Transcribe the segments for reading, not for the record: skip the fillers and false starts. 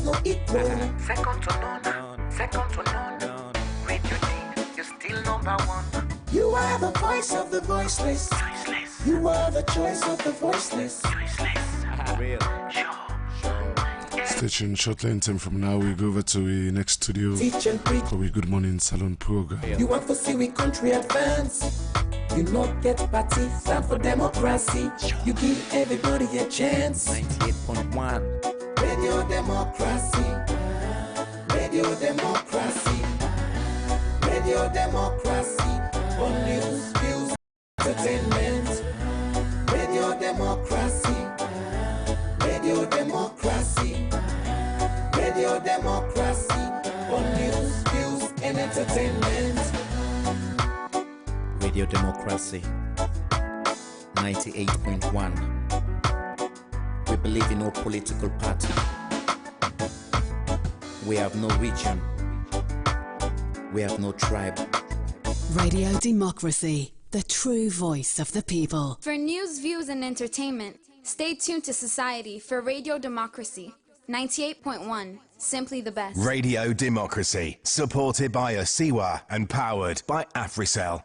no equal. Second to none, second to none. Radio D, you're still number one. You are the voice of the voiceless. Choiceless, You are the choice of the voiceless. choiceless. Real, sure. Stay tuned. Shortly in time from now, we go over to the next studio Teach and preach. for a Good Morning Salon program. You want to see we country advance. You not get party, stand for democracy. You give everybody a chance. 98.1. Radio democracy. Radio democracy. Radio democracy. On news, views, entertainment. Radio democracy. Radio democracy. Radio democracy. On news, views, and entertainment. Radio Democracy 98.1. We believe in no political party. We have no region. We have no tribe. Radio Democracy, the true voice of the people. For news, views, and entertainment, stay tuned to Society for Radio Democracy 98.1. Simply the best. Radio Democracy, supported by Asiwa and powered by Africell.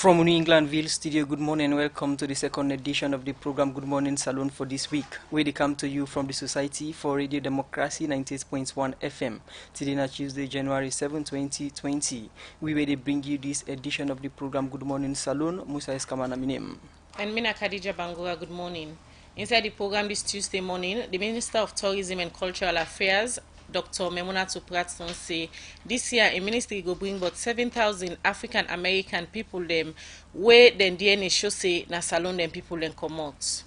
From New Englandville studio, good morning and welcome to the second edition of the program Good Morning Salon for this week. We come to you from the Society for Radio Democracy 98.1 FM. Today na Tuesday, January 7, 2020. We will bring you this edition of the program Good Morning Salon. Musa Eskamana Minem. And Mina Khadija Bangura, good morning. Inside the program this Tuesday morning, the Minister of Tourism and Cultural Affairs, Dr. Memunatu Pratson, say this year a ministry go bring about 7,000 African American people them where then DNA show say na salon them people then come out.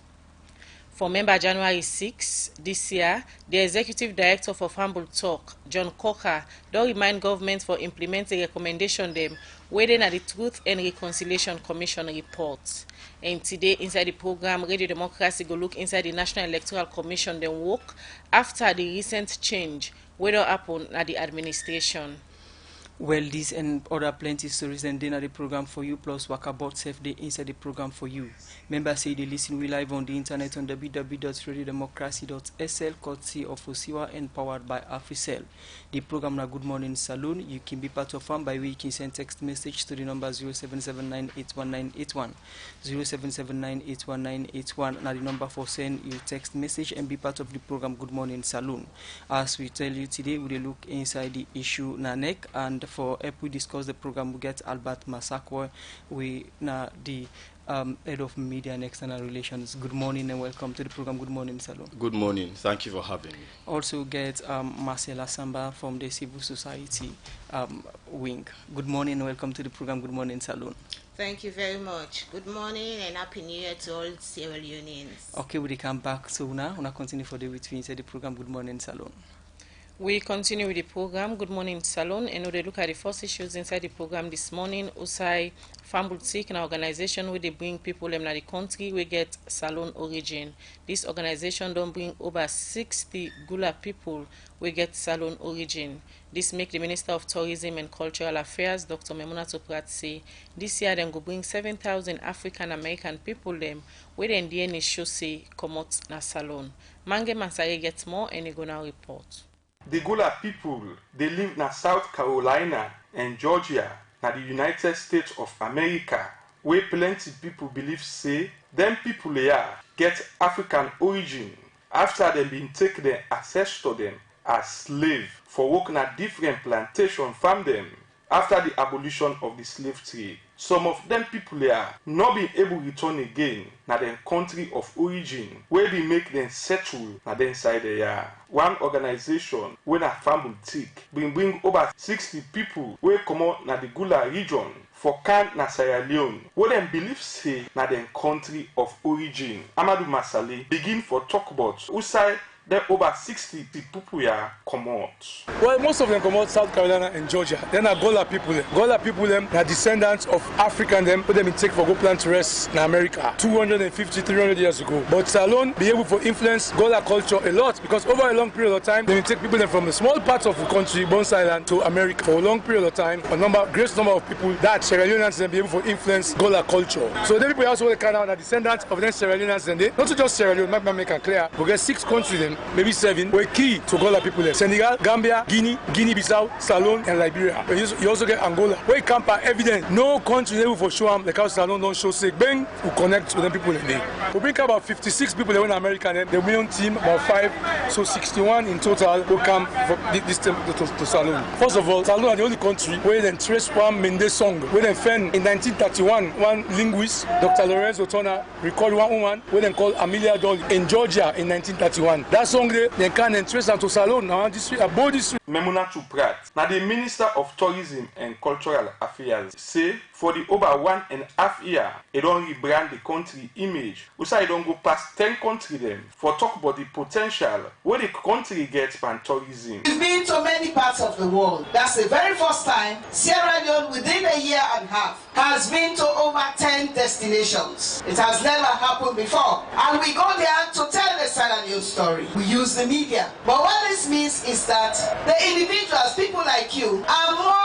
For member January 6 this year, the Executive Director for Humble Talk, John Coker, don't remind government for implementing recommendation them where then at the Truth and Reconciliation Commission report. And today, inside the program, Radio Democracy go look inside the National Electoral Commission then work after the recent change whether happen at the administration. Well, this and other plenty stories and then at the program for you, plus Walkabout Safe Day inside the program for you. Members say they listen we live on the internet on www.radiodemocracy.sl, courtesy of Osiwa and powered by Africell. The program na Good Morning Saloon. You can be part of fun by way you can send text message to the number 0779819181, 0779819181. Now the number for send your text message and be part of the program Good Morning Saloon. As we tell you today, we will look inside the issue Nanek, and for help we discuss the program, we get Albert Masakwa, we na the head of media and external relations. Good morning and welcome to the program Good Morning Salon. Good morning, thank you for having me. Also get Marcela Samba from the civil society wing. Good morning and welcome to the program Good Morning Salon. Thank you very much. Good morning and happy new year to all civil unions. Okay, we come back so now we'll continue for the week inside the program Good Morning Salon. We continue with the program Good Morning Salon, and we look at the first issues inside the program this morning. INSAI Farm Boutique, an organization where they bring people in the country we get salon origin. This organization don't bring over 60 Gula people we get salon origin. This make the Minister of Tourism and Cultural Affairs, Dr. Memunatu Prat, say this year them go bring 7,000 African American people them where the DNA show say come out na salon. Mange Mansare gets more and he go now report. The Gula people, they live in South Carolina and Georgia, na the United States of America, where plenty people believe say, them people here get African origin after they been take their ancestor them as slave for working at different plantation from them after the abolition of the slave trade. Some of them people here not being able to return again na their country of origin where we make them settle na them side there. One organization when a farm boutique bring over 60 people where come out na the Gula region for Can na Sierra Leone where them believe say na their country of origin. Amadou Masale begin for talk about INSAI then over 60 people here come out. Well, most of them come out South Carolina and Georgia. Then are Gola people them. Gola people them are descendants of African them, put them in take for go plant to rest in America 250, 300 years ago. But Salone be able to influence Gola culture a lot because over a long period of time, they will take people them from the small parts of the country, Bones Island, to America. For a long period of time, great number of people that Sierra Leoneans then be able to influence Gola culture. So the people also kind of are descendants of them Sierra Leoneans and they, not just Sierra Leone, make it clear, we get 6 countries then, maybe 7, were key to Gola people there. Senegal, Gambia, Guinea-Bissau, Salone, and Liberia. You also get Angola. Where it can't evident, no country able for show them like how Salone don't show say, bang, we connect with them people in there. We bring about 56 people in America, then the winning team, about 5, so 61 in total will come for this team to Salone. First of all, Salone are the only country where they trace one Mende song, where they found in 1931, one linguist, Dr. Lorenzo Turner, recorded one woman, where they called Amelia Dolly in Georgia in 1931. That song they can trace them to Salone now, this street, about this street. Memuna Tuprat, now the Minister of Tourism and Cultural Affairs, say for the over 1.5 years, it don't rebrand the country image. We say it don't go past 10 countries them for talk about the potential where the country gets from tourism. We've been to many parts of the world. That's the very first time Sierra Leone within a year and a half has been to over 10 destinations. It has never happened before. And we go there to tell the Sierra Leone story. We use the media. But what this means is that the individuals, people like you, are more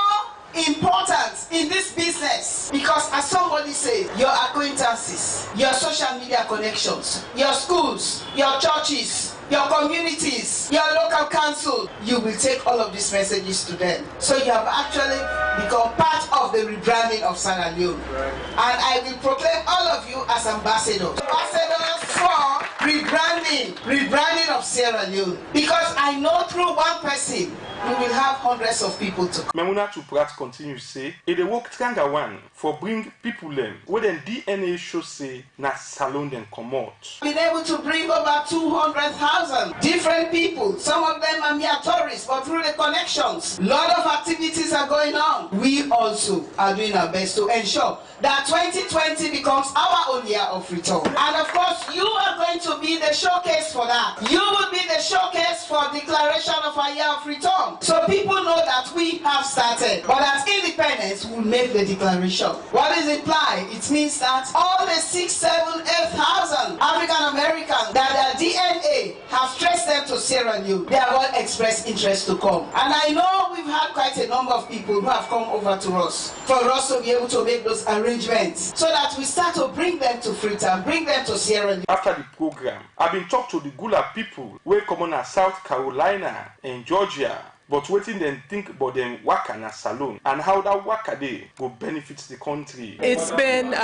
important in this business because, as somebody said, your acquaintances, your social media connections, your schools, your churches, your communities, your local council, you will take all of these messages to them. So you have actually become part of the rebranding of Sierra Leone. And I will proclaim all of you as ambassadors. Ambassadors for rebranding of Sierra Leone. Because I know through one person, we will have hundreds of people to come. Memuna Tuprat continues to say, it work tranga one for bring people them where then DNA show say na Salone then come out. Been able to bring over 200,000 different people. Some of them are mere tourists, but through the connections, a lot of activities are going on. We also are doing our best to ensure that 2020 becomes our own year of return. And of course, you are going to be the showcase for that. You will be the showcase for declaration of our year of return. So people know that we have started, but at Independence, we'll make the declaration. What is implied? It means that all the 6, 7, 8,000 African Americans that their DNA have traced them to Sierra Leone, they have all expressed interest to come. And I know we've had quite a number of people who have come over to us for us to be able to make those arrangements so that we start to bring them to Freetown, bring them to Sierra Leone. After the program, I've been talking to the Gula people where come on South Carolina and Georgia. But waiting then think about them waka na Salone and how that waka day will benefit the country. It's been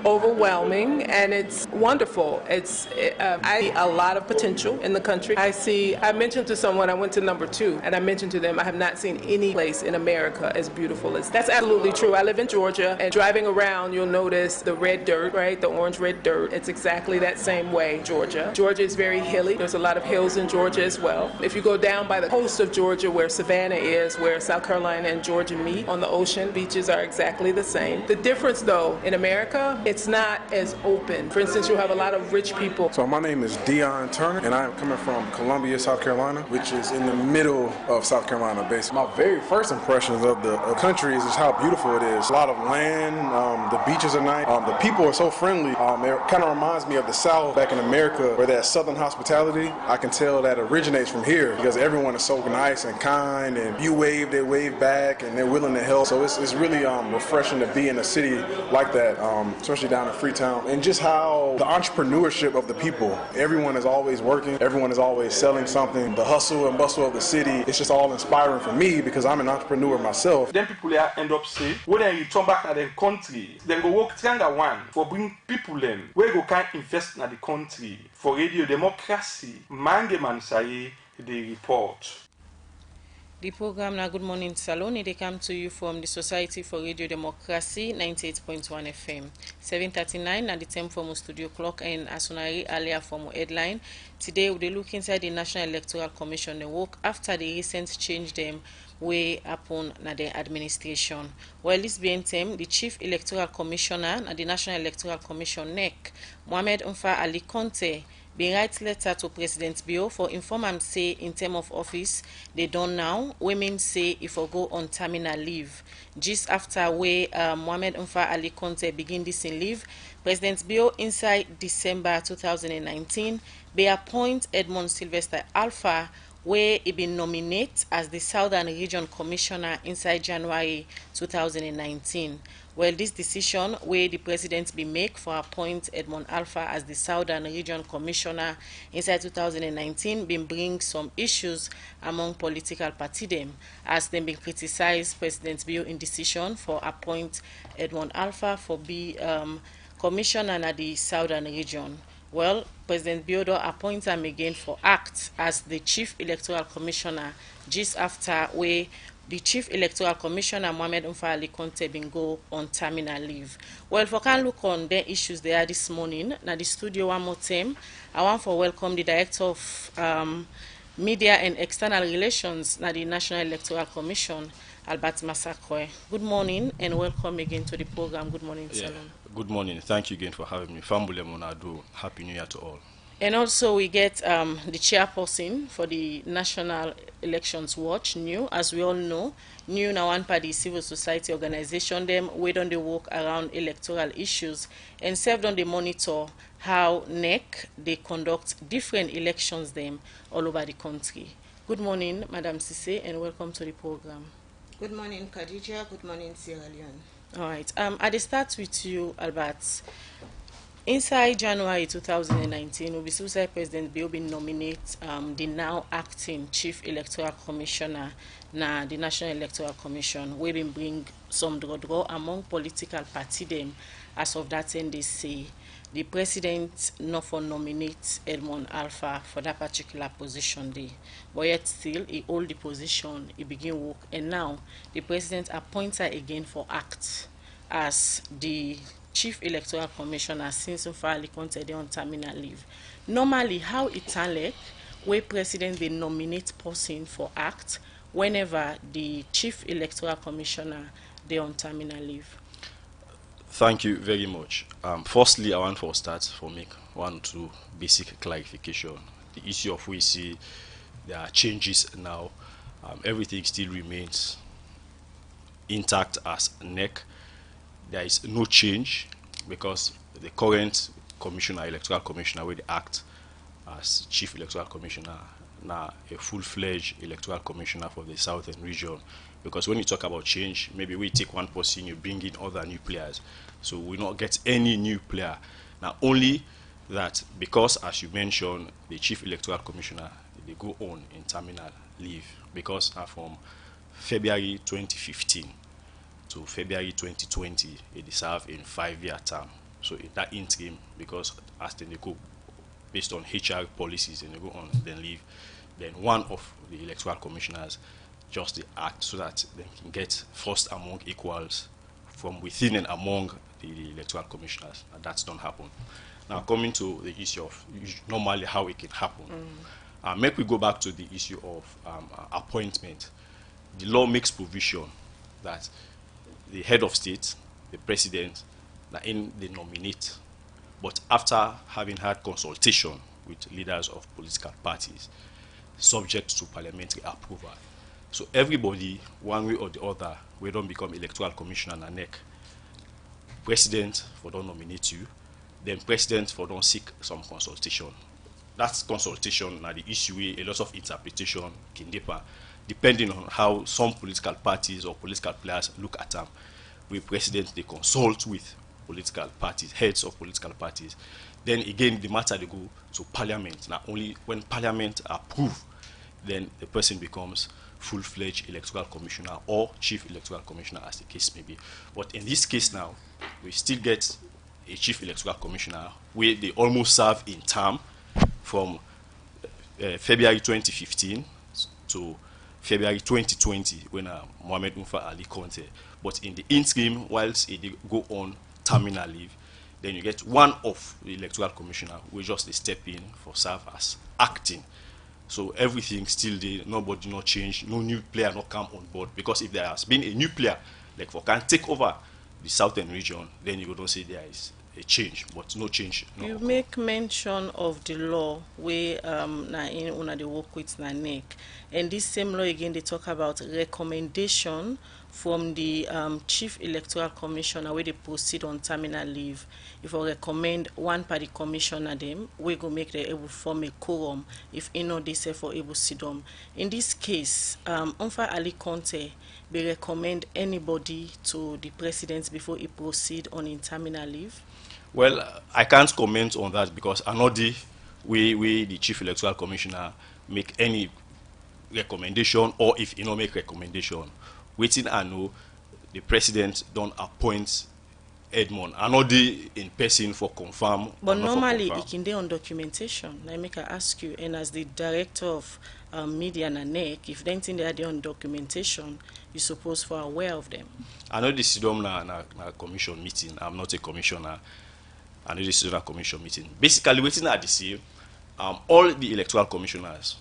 overwhelming and it's wonderful. I see a lot of potential in the country. I mentioned to someone, I went to number 2 and I mentioned to them I have not seen any place in America as beautiful as that's absolutely true. I live in Georgia and driving around you'll notice the red dirt, right? The orange red dirt. It's exactly that same way, Georgia. Georgia is very hilly. There's a lot of hills in Georgia as well. If you go down by the coast of Georgia where Savannah is, where South Carolina and Georgia meet on the ocean, beaches are exactly the same. The difference though, in America, it's not as open. For instance, you'll have a lot of rich people. So my name is Dion Turner and I'm coming from Columbia, South Carolina, which is in the middle of South Carolina basically. My very first impressions of the country is just how beautiful it is. A lot of land, the beaches are nice, the people are so friendly. It kind of reminds me of the South back in America where that Southern hospitality, I can tell that originates from here because everyone is so nice and kind and you wave, they wave back, and they're willing to help. So it's really refreshing to be in a city like that, especially down in Freetown. And just how the entrepreneurship of the people, everyone is always working, everyone is always selling something. The hustle and bustle of the city, it's just all inspiring for me because I'm an entrepreneur myself. Then people here end up say, when they return back to their country, then go work triangle one for bring people them, where go can invest in the country for radio democracy. Mange man say the report. The program now Good Morning Salone, they come to you from the Society for Radio Democracy 98.1 FM. 7:39 at the time from studio clock and Asunari earlier from headline. Today we look inside the National Electoral Commission. They work after the recent change them way upon the administration. While this being time, the Chief Electoral Commissioner at the National Electoral Commission NEC, Mohamed Umfa Ali Conte, been write letter to President Bio for inform am say in term of office they done now. Women say if I go on terminal leave. Just after where Mohamed Umfa Ali Conte begin this in leave, President Bio inside December 2019, they appoint Edmond Sylvester Alpha where he been nominated as the Southern Region Commissioner inside January 2019. Well, this decision where the president be make for appoint Edmond Alpha as the Southern Region Commissioner inside 2019 been bring some issues among political party them as they been criticize President Bio in decision for appoint Edmond Alpha for be commissioner at the Southern Region. Well, President Biodo appoints him again for act as the Chief Electoral Commissioner just after where the Chief Electoral Commissioner Mohamed Umfa Ali Conte been go on terminal leave. Well, if we can look on the issues there this morning, now the studio one more time, I want to welcome the Director of Media and External Relations at the National Electoral Commission, Albert Masakwe. Good morning and welcome again to the program. Good morning, Salon. Good morning. Thank you again for having me. Fambule Monado. Happy New Year to all. And also we get the chairperson for the National Elections Watch, NEW. As we all know, NEW now one party civil society organization them wait on the work around electoral issues and served on the monitor how NEC they conduct different elections them all over the country. Good morning, Madam Sise, and welcome to the program. Good morning, Khadija. Good morning, Sierra Leone. All right. I start with you, Albert. Inside January 2019, Obisusa President Bio been nominate the now acting Chief Electoral Commissioner na the National Electoral Commission. We been bring some draw among political party them. As of that end, they say the president not for nominate Edmond Alpha for that particular position there. But yet still he hold the position, he begin work, and now the president appoints her again for act as the Chief Electoral Commissioner since so far Conte on terminal leave. Normally, how it like where president they nominate person for act whenever the Chief Electoral Commissioner they on terminal leave. Thank you very much. Firstly, I want to start for make one or two basic clarification. The issue of we see there are changes now. Everything still remains intact as NEC. There is no change because the current commissioner, electoral commissioner, where they act as Chief Electoral Commissioner, now a full-fledged electoral commissioner for the Southern region. Because when you talk about change, maybe we take one person, you bring in other new players. So we not get any new player. Now only that because, as you mentioned, the Chief Electoral Commissioner, they go on in terminal leave because from February 2015 to February 2020, it serve in 5-year term. So in that interim, because as they go based on HR policies and they go on then leave, then one of the electoral commissioners just the act so that they can get first among equals from within and among the electoral commissioners, and that's don't happen. Now coming to the issue of normally how it can happen, make we go back to the issue of appointment. The law makes provision that the head of state, the president, they nominate, but after having had consultation with leaders of political parties, subject to parliamentary approval. So everybody, one way or the other, we don't become electoral commissioner and NEC. President for don't nominate you, then president for don't seek some consultation. That's consultation now the issue where a lot of interpretation can differ depending on how some political parties or political players look at them. With president they consult with political parties, heads of political parties. Then again the matter they go to parliament. Now only when parliament approve, then the person becomes full-fledged electoral commissioner or chief electoral commissioner as the case may be. But in this case now, we still get a chief electoral commissioner where they almost serve in term from February 2015 to February 2020 when Mohamed Umfa Ali Conte. But in the interim, whilst they go on terminal leave, then you get one of the electoral commissioner who just step in for serve as acting. So everything still there, nobody not change, no new player not come on board. Because if there has been a new player, like for can take over the southern region, then you don't say there is a change, but no change. No. You make mention of the law where na in una dey work with na NEC, and this same law again they talk about recommendation from the Chief Electoral Commissioner where they proceed on terminal leave. If I recommend one party commissioner them, we go make them able form a quorum if they say for able sit down. In this case, Onfa Ali Conte they recommend anybody to the president before he proceed on in terminal leave. Well, I can't comment on that because another we the Chief Electoral Commissioner make any recommendation, or if you know make recommendation, waiting I know the president don't appoint Edmond another in person for confirm. But normally it can be on documentation. I make I ask you, and as the director of media and NEC, if anything they are on documentation, you supposed for aware of them. I know this is na commission meeting. I'm not a commissioner. I know this is a commission meeting. Basically, waiting at the same, all the electoral commissioners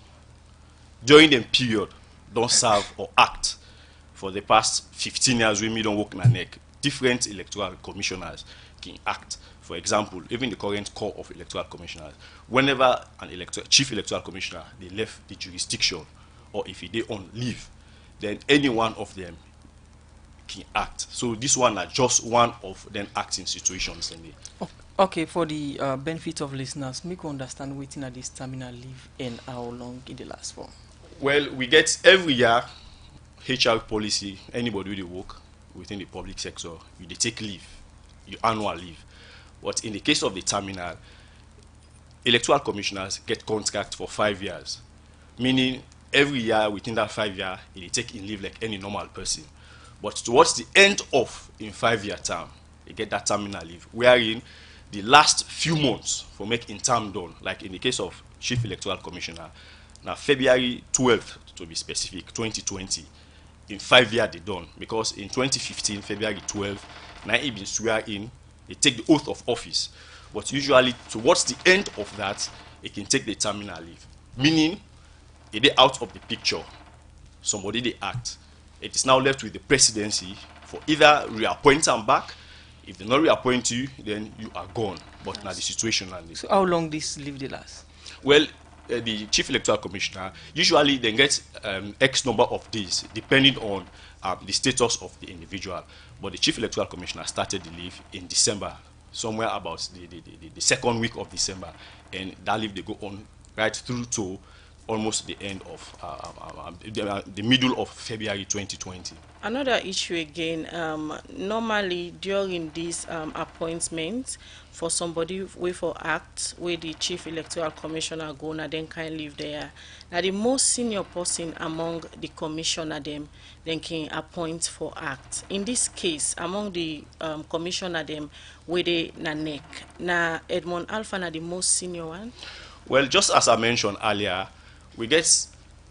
during the period don't serve or act for the past 15 years. We don't work in a NEC. Different electoral commissioners can act. For example, even the current core of electoral commissioners, whenever an chief electoral commissioner they left the jurisdiction, or if they on leave, then any one of them can act. So this one are just one of them acting situations in the. Okay, for the benefit of listeners, make you understand waiting at this terminal leave and how long it lasts for. Well, we get every year HR policy. Anybody who work within the public sector, they take leave, your annual leave. But in the case of the terminal, electoral commissioners get contract for 5 years, meaning every year within that 5 year, they take in leave like any normal person. But towards the end of in 5-year term, they get that terminal leave, wherein the last few months for making term done, like in the case of Chief Electoral Commissioner, now February 12th to be specific, 2020, in 5 years they done, because in 2015, February 12th, now he been swear in, they take the oath of office. But usually towards the end of that, it can take the terminal leave, meaning it is out of the picture. Somebody they act. It is now left with the presidency for either reappoint them back. If they not reappoint you, then you are gone. But now the situation and this. So how long this leave they last? Well, the Chief Electoral Commissioner usually then gets X number of days depending on the status of the individual. But the Chief Electoral Commissioner started the leave in December, somewhere about the second week of December, and that leave they go on right through to almost the end of the middle of February 2020. Another issue again, normally during this appointment for somebody way for act where the Chief Electoral Commissioner go and then can live there. Now the most senior person among the commissioner them then can appoint for act. In this case, among the commissioner them where they na NEC. Now Edmond Alpha na the most senior one. Well, just as I mentioned earlier, we get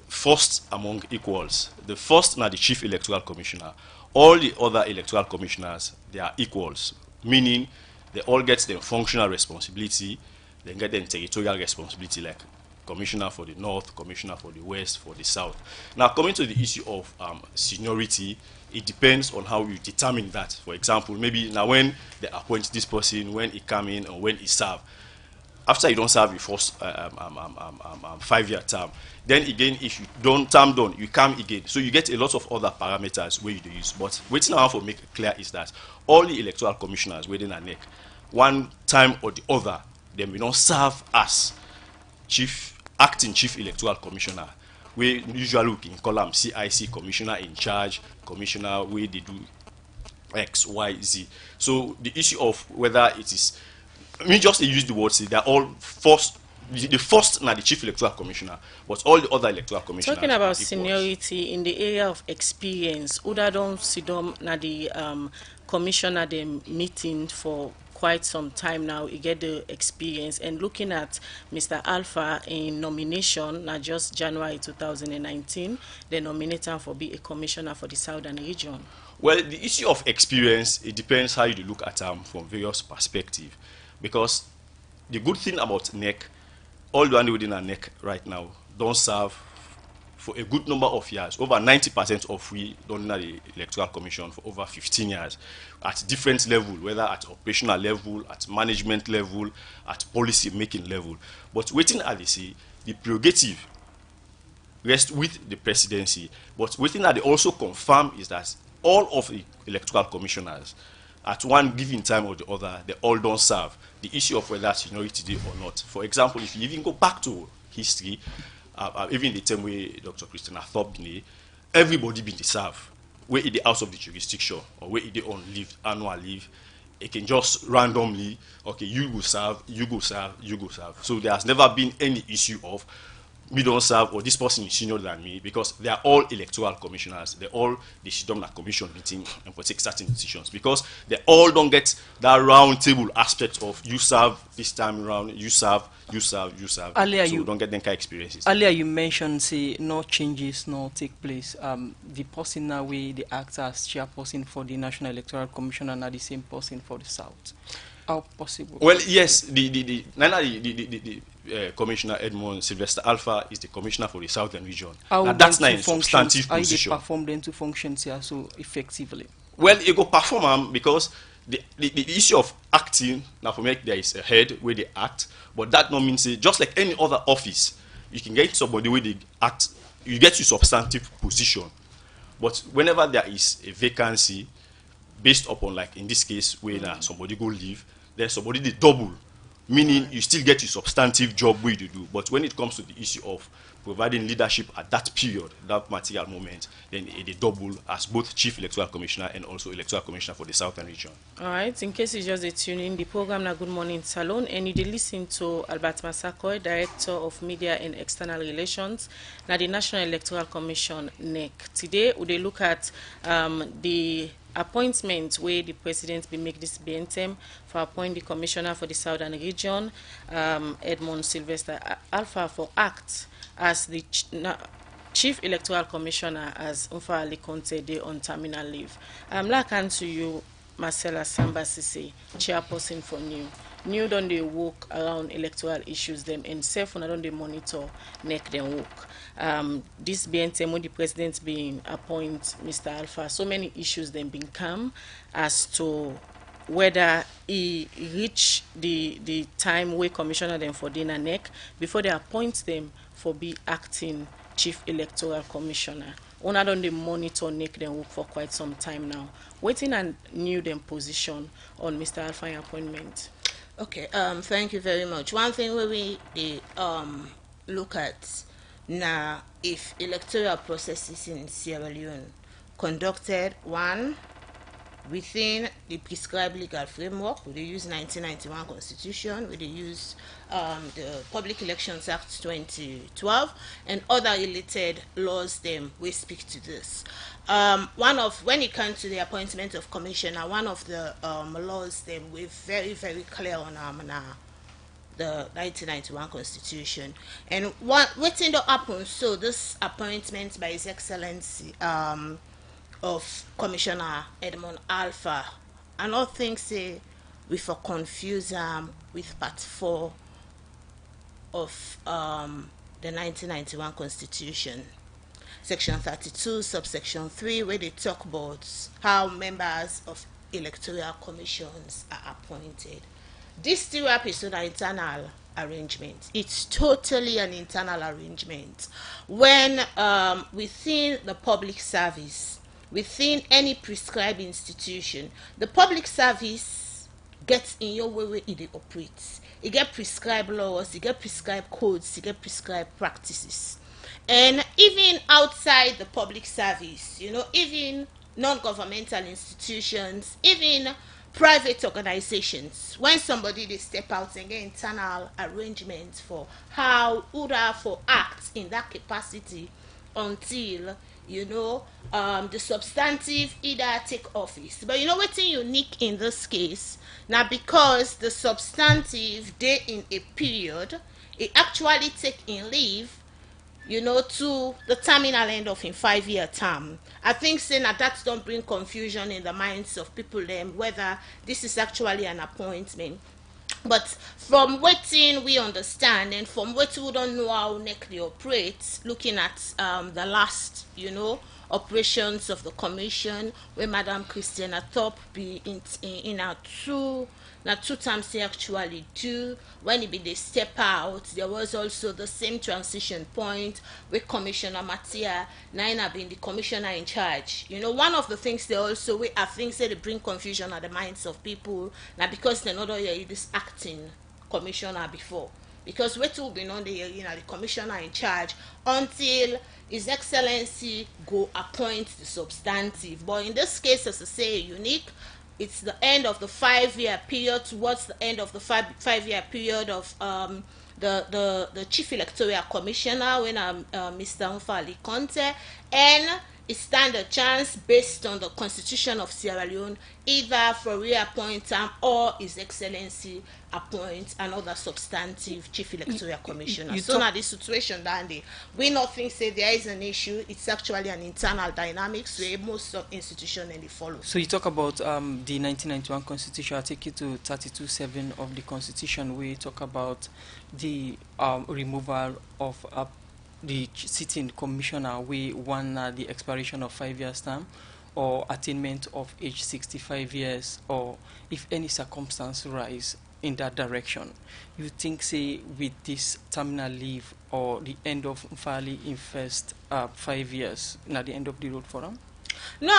first among equals. The first now the Chief Electoral Commissioner. All the other electoral commissioners, they are equals, meaning they all get their functional responsibility, they get their territorial responsibility, like commissioner for the north, commissioner for the west, for the south. Now, coming to the issue of seniority, it depends on how you determine that. For example, maybe now when they appoint this person, when he come in or when he serve, after you don't serve your first 5-year term, then again, if you don't term done, you come again. So you get a lot of other parameters where you do use. But waiting now for make it clear is that all the electoral commissioners within a NEC, one time or the other, they will not serve as acting chief electoral commissioner. We usually can call them CIC, commissioner in charge, commissioner where they do X, Y, Z. So the issue of whether it is, me just use the word, say they're all first. The first now the Chief Electoral Commissioner, but all the other electoral commissioners. Talking about seniority in the area of experience, Uda don't sit down na the commissioner them meeting for quite some time now. You get the experience, and looking at Mr. Alpha in nomination, not just January 2019, they nominate him for be a commissioner for the Southern region. Well, the issue of experience, it depends how you look at them from various perspectives, because the good thing about NEC, all the one within a NEC right now don't serve for a good number of years. Over 90% of we don't know the Electoral Commission for over 15 years at different level, whether at operational level, at management level, at policy making level. But waiting at the prerogative rests with the presidency. But waiting at they also confirm is that all of the electoral commissioners at one given time or the other, they all don't serve. The issue of whether seniority day or not. For example, if you even go back to history, even the time where Dr. Christina Thorpe been, everybody been to serve, where in the house of the jurisdiction or where in the on leave, annual leave, it can just randomly, okay, you go serve, you go serve, you go serve. So there has never been any issue of me don't serve or this person is senior than me, because they are all electoral commissioners. They sit down at commission meeting and for take certain decisions, because they all don't get that round table aspect of you serve this time around, you serve, you serve, you serve. Earlier so you don't get them kind of experiences. Earlier you mentioned say no changes no take place. The person now we the act as chairperson for the National Electoral Commission and not the same person for the South. How possible? Well, yes, the Commissioner Edmond Sylvester Alpha is the commissioner for the Southern region. And that's not a substantive position. How they perform them to function here so effectively? Well, you go perform because the issue of acting, now for me, there is a head where they act, but that no means just like any other office, you can get somebody where they act, you get your substantive position. But whenever there is a vacancy, based upon, like in this case, where somebody go leave, then somebody they double, meaning you still get your substantive job where you do. But when it comes to the issue of providing leadership at that period, that material moment, then they double as both Chief Electoral Commissioner and also Electoral Commissioner for the Southern region. All right, in case you just tune in, the program na Good Morning Salon, and you listen to Albert Masakoy, Director of Media and External Relations, na the National Electoral Commission NEC. Today, we look at the appointment where the president will make this BNTM for appoint the commissioner for the Southern region, Edmond Sylvester Alpha, for act as the Chief Electoral Commissioner as Unfa Ali Conte Day on terminal leave. Like to you, Marcella Samba Sisi, chairperson for New. New don't they work around electoral issues them, and self when don't they monitor neck them work. This BNTM when the president being appoint Mr. Alpha, so many issues then been come as to whether he reach the time where commissioner them for dinner neck before they appoint them for be acting Chief Electoral Commissioner. Una don't they monitor neck them work for quite some time now. Waiting and new them position on Mr. Alpha appointment. Okay, thank you very much. One thing where we look at now, if electoral processes in Sierra Leone conducted within the prescribed legal framework, we use 1991 Constitution, we use the Public Elections Act 2012, and other related laws them we speak to this. When it comes to the appointment of commissioner, one of the laws them we're very, very clear on the 1991 Constitution. And what's in the happen? So this appointment by His Excellency of Commissioner Edmond Alpha, and all things say we for confuse with Part 4 of the 1991 Constitution, Section 32, subsection 3, where they talk about how members of electoral commissions are appointed. This still is an internal arrangement. It's totally an internal arrangement. When within the public service, within any prescribed institution, the public service gets in your way it operates. It get prescribed laws, it get prescribed codes, it get prescribed practices. And even outside the public service, even non-governmental institutions, even private organizations, when somebody they step out and get internal arrangements for how would for act in that capacity until the substantive either take office. But what's unique in this case now, because the substantive day in a period, it actually take in leave to the terminal end of a 5-year term. I think saying that don't bring confusion in the minds of people then whether this is actually an appointment But from wetin we understand and from wetin we don't know how NEC dey operate, looking at the last, operations of the commission, where Madam Christiana Thorpe be in our two times they actually do. When it be they step out, there was also the same transition point with Commissioner Matia Naina being the commissioner in charge. One of the things they also, I think, say they bring confusion at the minds of people now because they're not all this acting commissioner before. Because wetin we been on the commissioner in charge until His Excellency go appoint the substantive. But in this case, as I say, unique. It's the end of the 5-year period, towards the end of the five-year period of the Chief Electoral Commissioner, when Mr. Mfali Conte, and it stand a chance based on the Constitution of Sierra Leone, either for reappoint or His Excellency appoint another substantive Chief Electoral Commissioner. So now this situation, Dandy, we not think say there is an issue. It's actually an internal dynamics where most of institutions and they follow. So you talk about the 1991 Constitution. I'll take you to 32.7 of the Constitution. We talk about the removal of the sitting commissioner. We want the expiration of 5 years term, or attainment of age 65 years, or if any circumstance rise in that direction. You think, say, with this terminal leave or the end of Mfali in first 5 years, not the end of the road for them? No,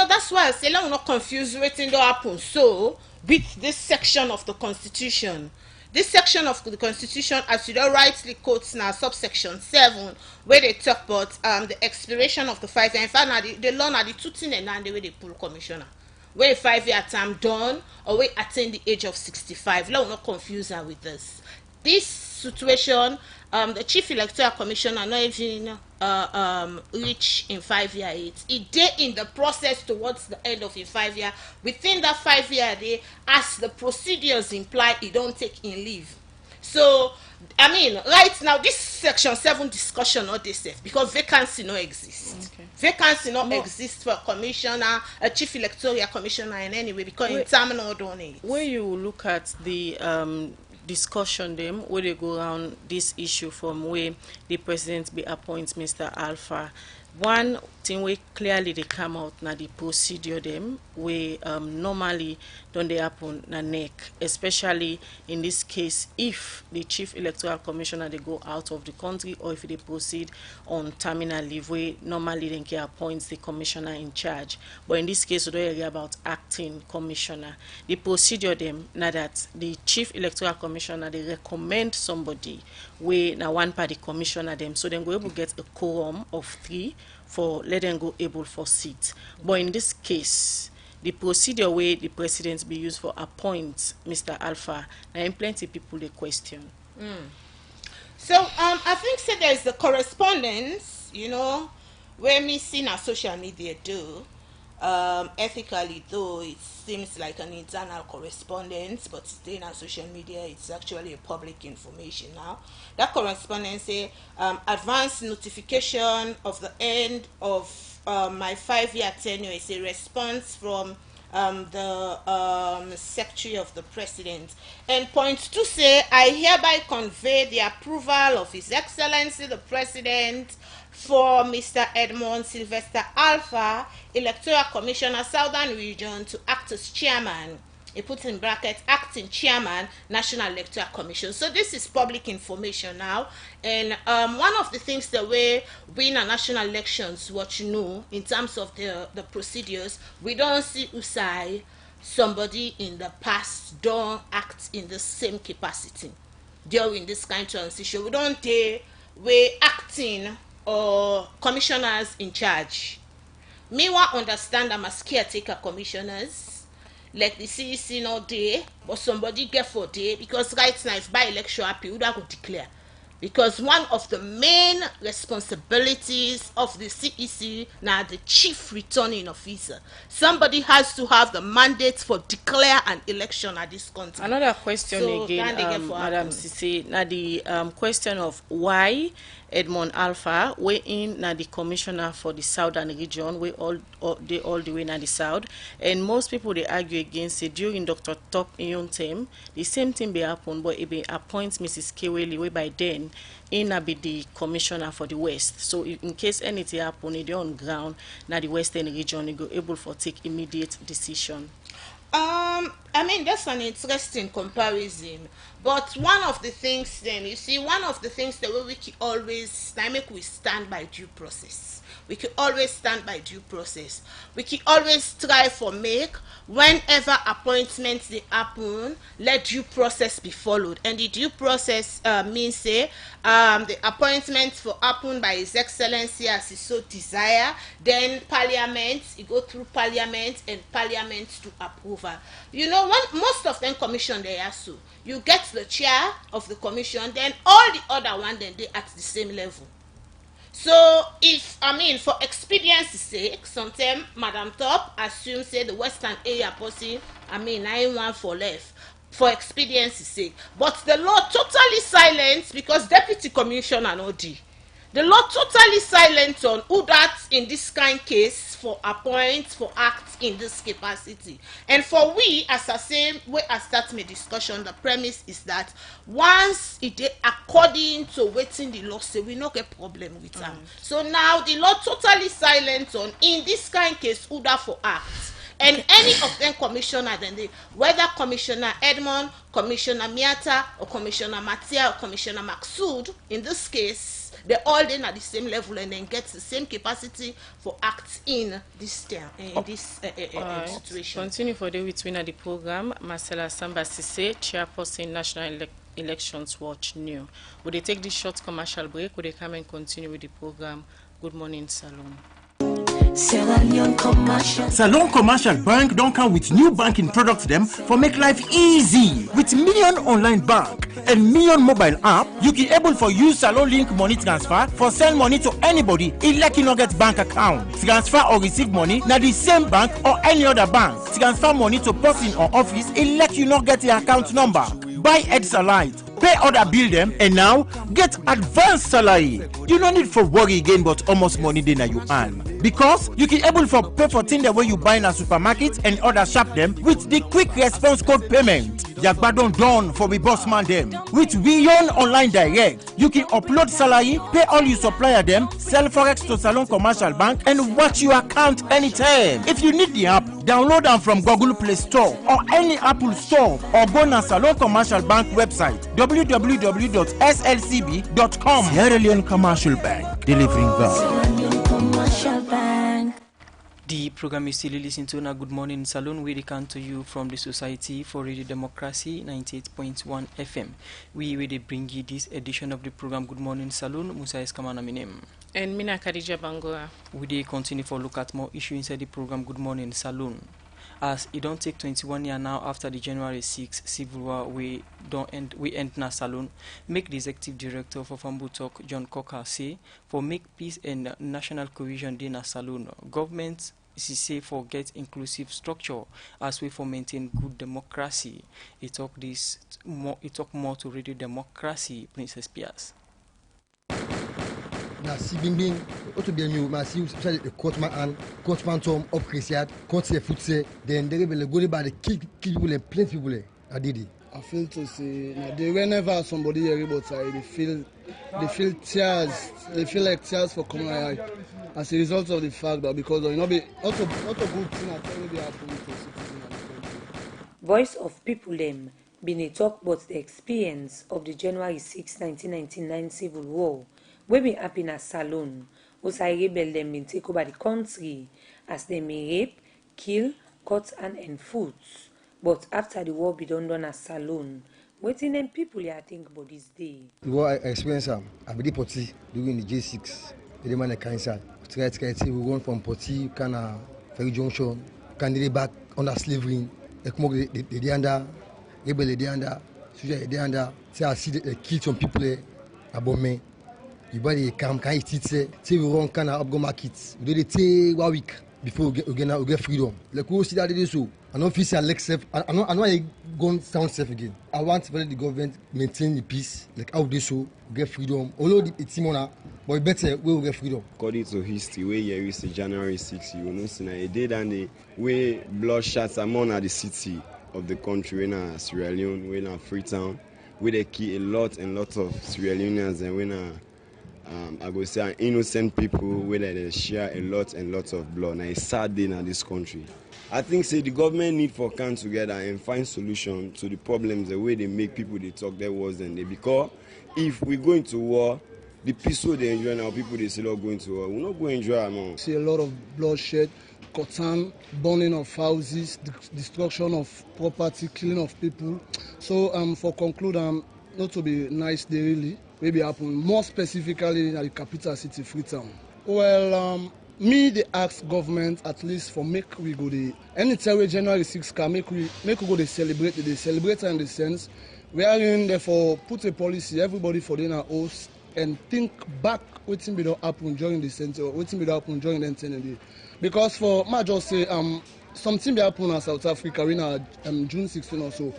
that's why I say let me not confuse waiting to happen. So with this section of the Constitution, this section of the Constitution, as you don't rightly quote now, subsection 7, where they talk about the expiration of the 5 year. In fact, now the law now the 2 things and the way they pull commissioner, where 5-year term done or we attain the age of 65. Let me not confuse her with this. This situation, the Chief Electoral Commissioner not even reach in 5-year age. It did in the process towards the end of a 5-year. Within that 5-year day, as the procedures imply, it don't take in leave. So I mean, right now this section 7 discussion not this safe because vacancy no exist. Okay. Vacancy not exist for commissioner, a chief electoral commissioner in any way because in terminal don't it. When you look at the discussion them where they go around this issue from where the president be appoints Mr. Alpha, one thing where clearly they come out now the procedure them where normally don't they happen na NEC, especially in this case if the chief electoral commissioner they go out of the country or if they proceed on terminal leave where normally they can appoint the commissioner in charge. But in this case we don't hear about acting commissioner. The procedure them now that the chief electoral commissioner they recommend somebody where now one party commissioner them so then go able to get a quorum of 3 for let them go able for seats. But in this case, the procedure where the president be used for appoint Mr. Alpha, now plenty people they question. So I think say there is the correspondence, where me see na social media do. Ethically though it seems like an internal correspondence, but still on social media it's actually a public information now. That correspondence say advance notification of the end of my 5-year tenure is a response from the Secretary of the President. And point 2 say I hereby convey the approval of His Excellency the President for Mr. Edmond Sylvester Alpha, Electoral Commissioner, Southern Region, to act as chairman. He puts in brackets, acting chairman, National Electoral Commission. So this is public information now. And one of the things that we in our national elections, what you know, in terms of the procedures, we don't see INSAI, somebody in the past, don't act in the same capacity during this kind of transition. We don't we acting or commissioners in charge. Me want understand I'm as caretaker commissioners, like the CEC no day, but somebody get for day because right now if by election happy, we don't go declare. Because one of the main responsibilities of the CEC now the chief returning officer. Somebody has to have the mandate for declare an election at this country. Another question so again, Madam Sisi, now the question of why Edmond Alpha, we in na the commissioner for the southern region, we all the way na the south, and most people they argue against it during Dr. Top Iyon term. The same thing be happen, but it be appoint Mrs. Keweli, way by then in be the commissioner for the west. So in case anything happen, it on ground na the western region, you go able for take immediate decision. I mean, that's an interesting comparison. But one of the things then, you see, one of the things that we can always, I make we stand by due process. We can always stand by due process. We can always strive for make, whenever appointments they happen, let due process be followed. And the due process means say, the appointments for happen by His Excellency as he so desire, then Parliament, you go through Parliament and Parliament to approval. You know, when most of them commission they are so, you get the chair of the commission, then all the other one then they at the same level. So if for expediency sake, sometimes Madam Top assumes say the Western area policy, I want for left for expediency sake, but the law totally silent because deputy commissioner no D. The law totally silent on who that in this kind case for appoint for act in this capacity. And for we, as I say, we I start my discussion, the premise is that once it according to waiting the law say, we no get problem with them. So now the law totally silent on in this kind case who that for act. And any of them commissioner, then they, whether Commissioner Edmond, Commissioner Miata, or Commissioner Matia, or Commissioner Maksud, in this case, they all then at the same level and then get the same capacity for act in this situation. Continue for the between the program. Marcella Samba Sisse, chairperson National Elections Watch New. Would they take this short commercial break? Would they come and continue with the program? Good morning, Salon. Salon Commercial Bank don't come with new banking products them for make life easy. With Million Online Bank and Million Mobile App, you can able for use Salon Link money transfer for send money to anybody like you not get bank account. Transfer or receive money na the same bank or any other bank. Transfer money to person or office like you not get the account number. Buy Ed-Salite, pay other bill them, and now get advanced salary. You don't need for worry again, but almost money then you earn. Because you can able for pay for things the way you buy in a supermarket and other shop them with the quick response code payment. Yagbadon done for we boss man them. With Million Online Direct, you can upload salary, pay all your supplier them, sell forex to Salon Commercial Bank, and watch your account anytime. If you need the app, download them from Google Play Store or any Apple Store, or go to Salon Commercial Bank website www.slcb.com. Sierra Leone Commercial Bank, delivering value. The program is still listening to now. Good morning, Salon. We come to you from the Society for Radio Democracy 98.1 FM. We will bring you this edition of the program. Good morning, Salon. Musa Eskamana Minem. And Mina Khadija Bangura. We will continue for look at more issues inside the program. Good morning, Salon. As it don't take 21 years now after the January 6 civil war, we end na Salon. Make the executive director for Fambu Talk, John Coker, say for make peace and national cohesion in a Salon. Government is say for get inclusive structure as we for maintain good democracy. It talk more to Radio Democracy, Princess Pias. Na si bingbing oto bien you ma si especially the coachman tom up Christian coach the footse then they will go about the kill people and plenty people I did it. I feel to say whenever somebody hear about side they feel tears, they feel like tears for coming out as a result of the fact that because not a good thing at all be happening to citizens. Voice of People them been a talk about the experience of the January 6, 1999 civil war. We been happy na Salon, Osai rebel them been take over the country as they may rape, kill, cut and foot. But after the war be done a Salon, waiting them people I think about this day. The war I experienced I be Poti during the J6, the man cancer. We run from Poti, Kana, Ferry Junction, can back under slavery, the under, rebel the under, Suja the under, say I see they kill some people about me. You buy the camp, can eat it, say we run kind of upgo markets. We do the 1 week. before we get freedom. Like we see that they do so. I don't feel like safe. I know going sound safe again. I want to let the government maintain the peace, like how they so get freedom. Although it's Simona, but better we will get freedom. According to history, where you reach January 6, you know, see a day and the way bloodshots among at the city of the country, when Sierra Leone, when Freetown, where they kill a lot of Sierra Leoneans and when I go say innocent people where they share a lot of blood. Now it's sad day in this country. I think say the government need for come together and find solution to the problems the way they make people they talk their words and they because if we go into war, the peaceful they enjoy now, people they still not going to war. We're not going to enjoy no. See a lot of bloodshed, cotton, burning of houses, destruction of property, killing of people. So for conclude, not to be nice day really, maybe happen more specifically in the capital city, Freetown. Well, me they ask government at least for make we go the anytime we January 6 can make we go they celebrate in the sense we are in there for put a policy everybody for dinner host and think back waiting be don't happen during the center waiting be don't happen during the 10 day because for my just say something be happen in South Africa in June 16 or so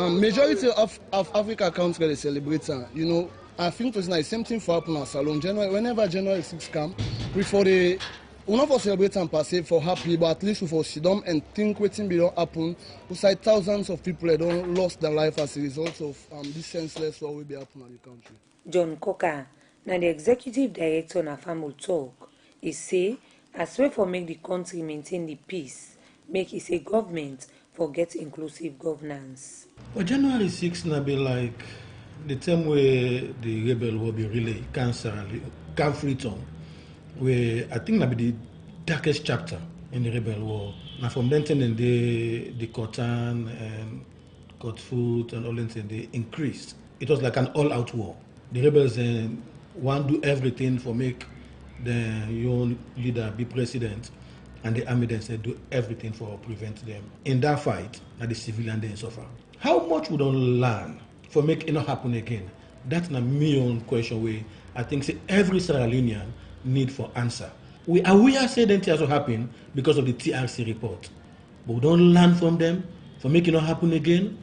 majority of Africa countries they celebrate you know. I think it's the same thing for happen at Salon. Whenever January 6 come, before we not for celebrate and pass it for happy, but at least we for sit down and think waiting be don't happen. Beside thousands of people that don't lost their life as a result of this senseless war will be happen in the country. John Coker, now the executive director na Family Talk, he say as way for make the country maintain the peace, make it say government for get inclusive governance. Well, January 6 na be like the time where the rebel will be really can Freetown, where I think that be the darkest chapter in the rebel war. Now from then and the cotton and cut food and all that they increased. It was like an all-out war. The rebels want to do everything for make the young leader be president, and the army then said do everything for prevent them. In that fight, now the civilian then suffer. How much would on learn for make it not happen again? That's a million question where I think say every Sierra Leonean need for answer. We are saying that it will happen because of the TRC report, but we don't learn from them for make it not happen again.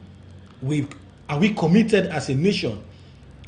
Are we committed as a nation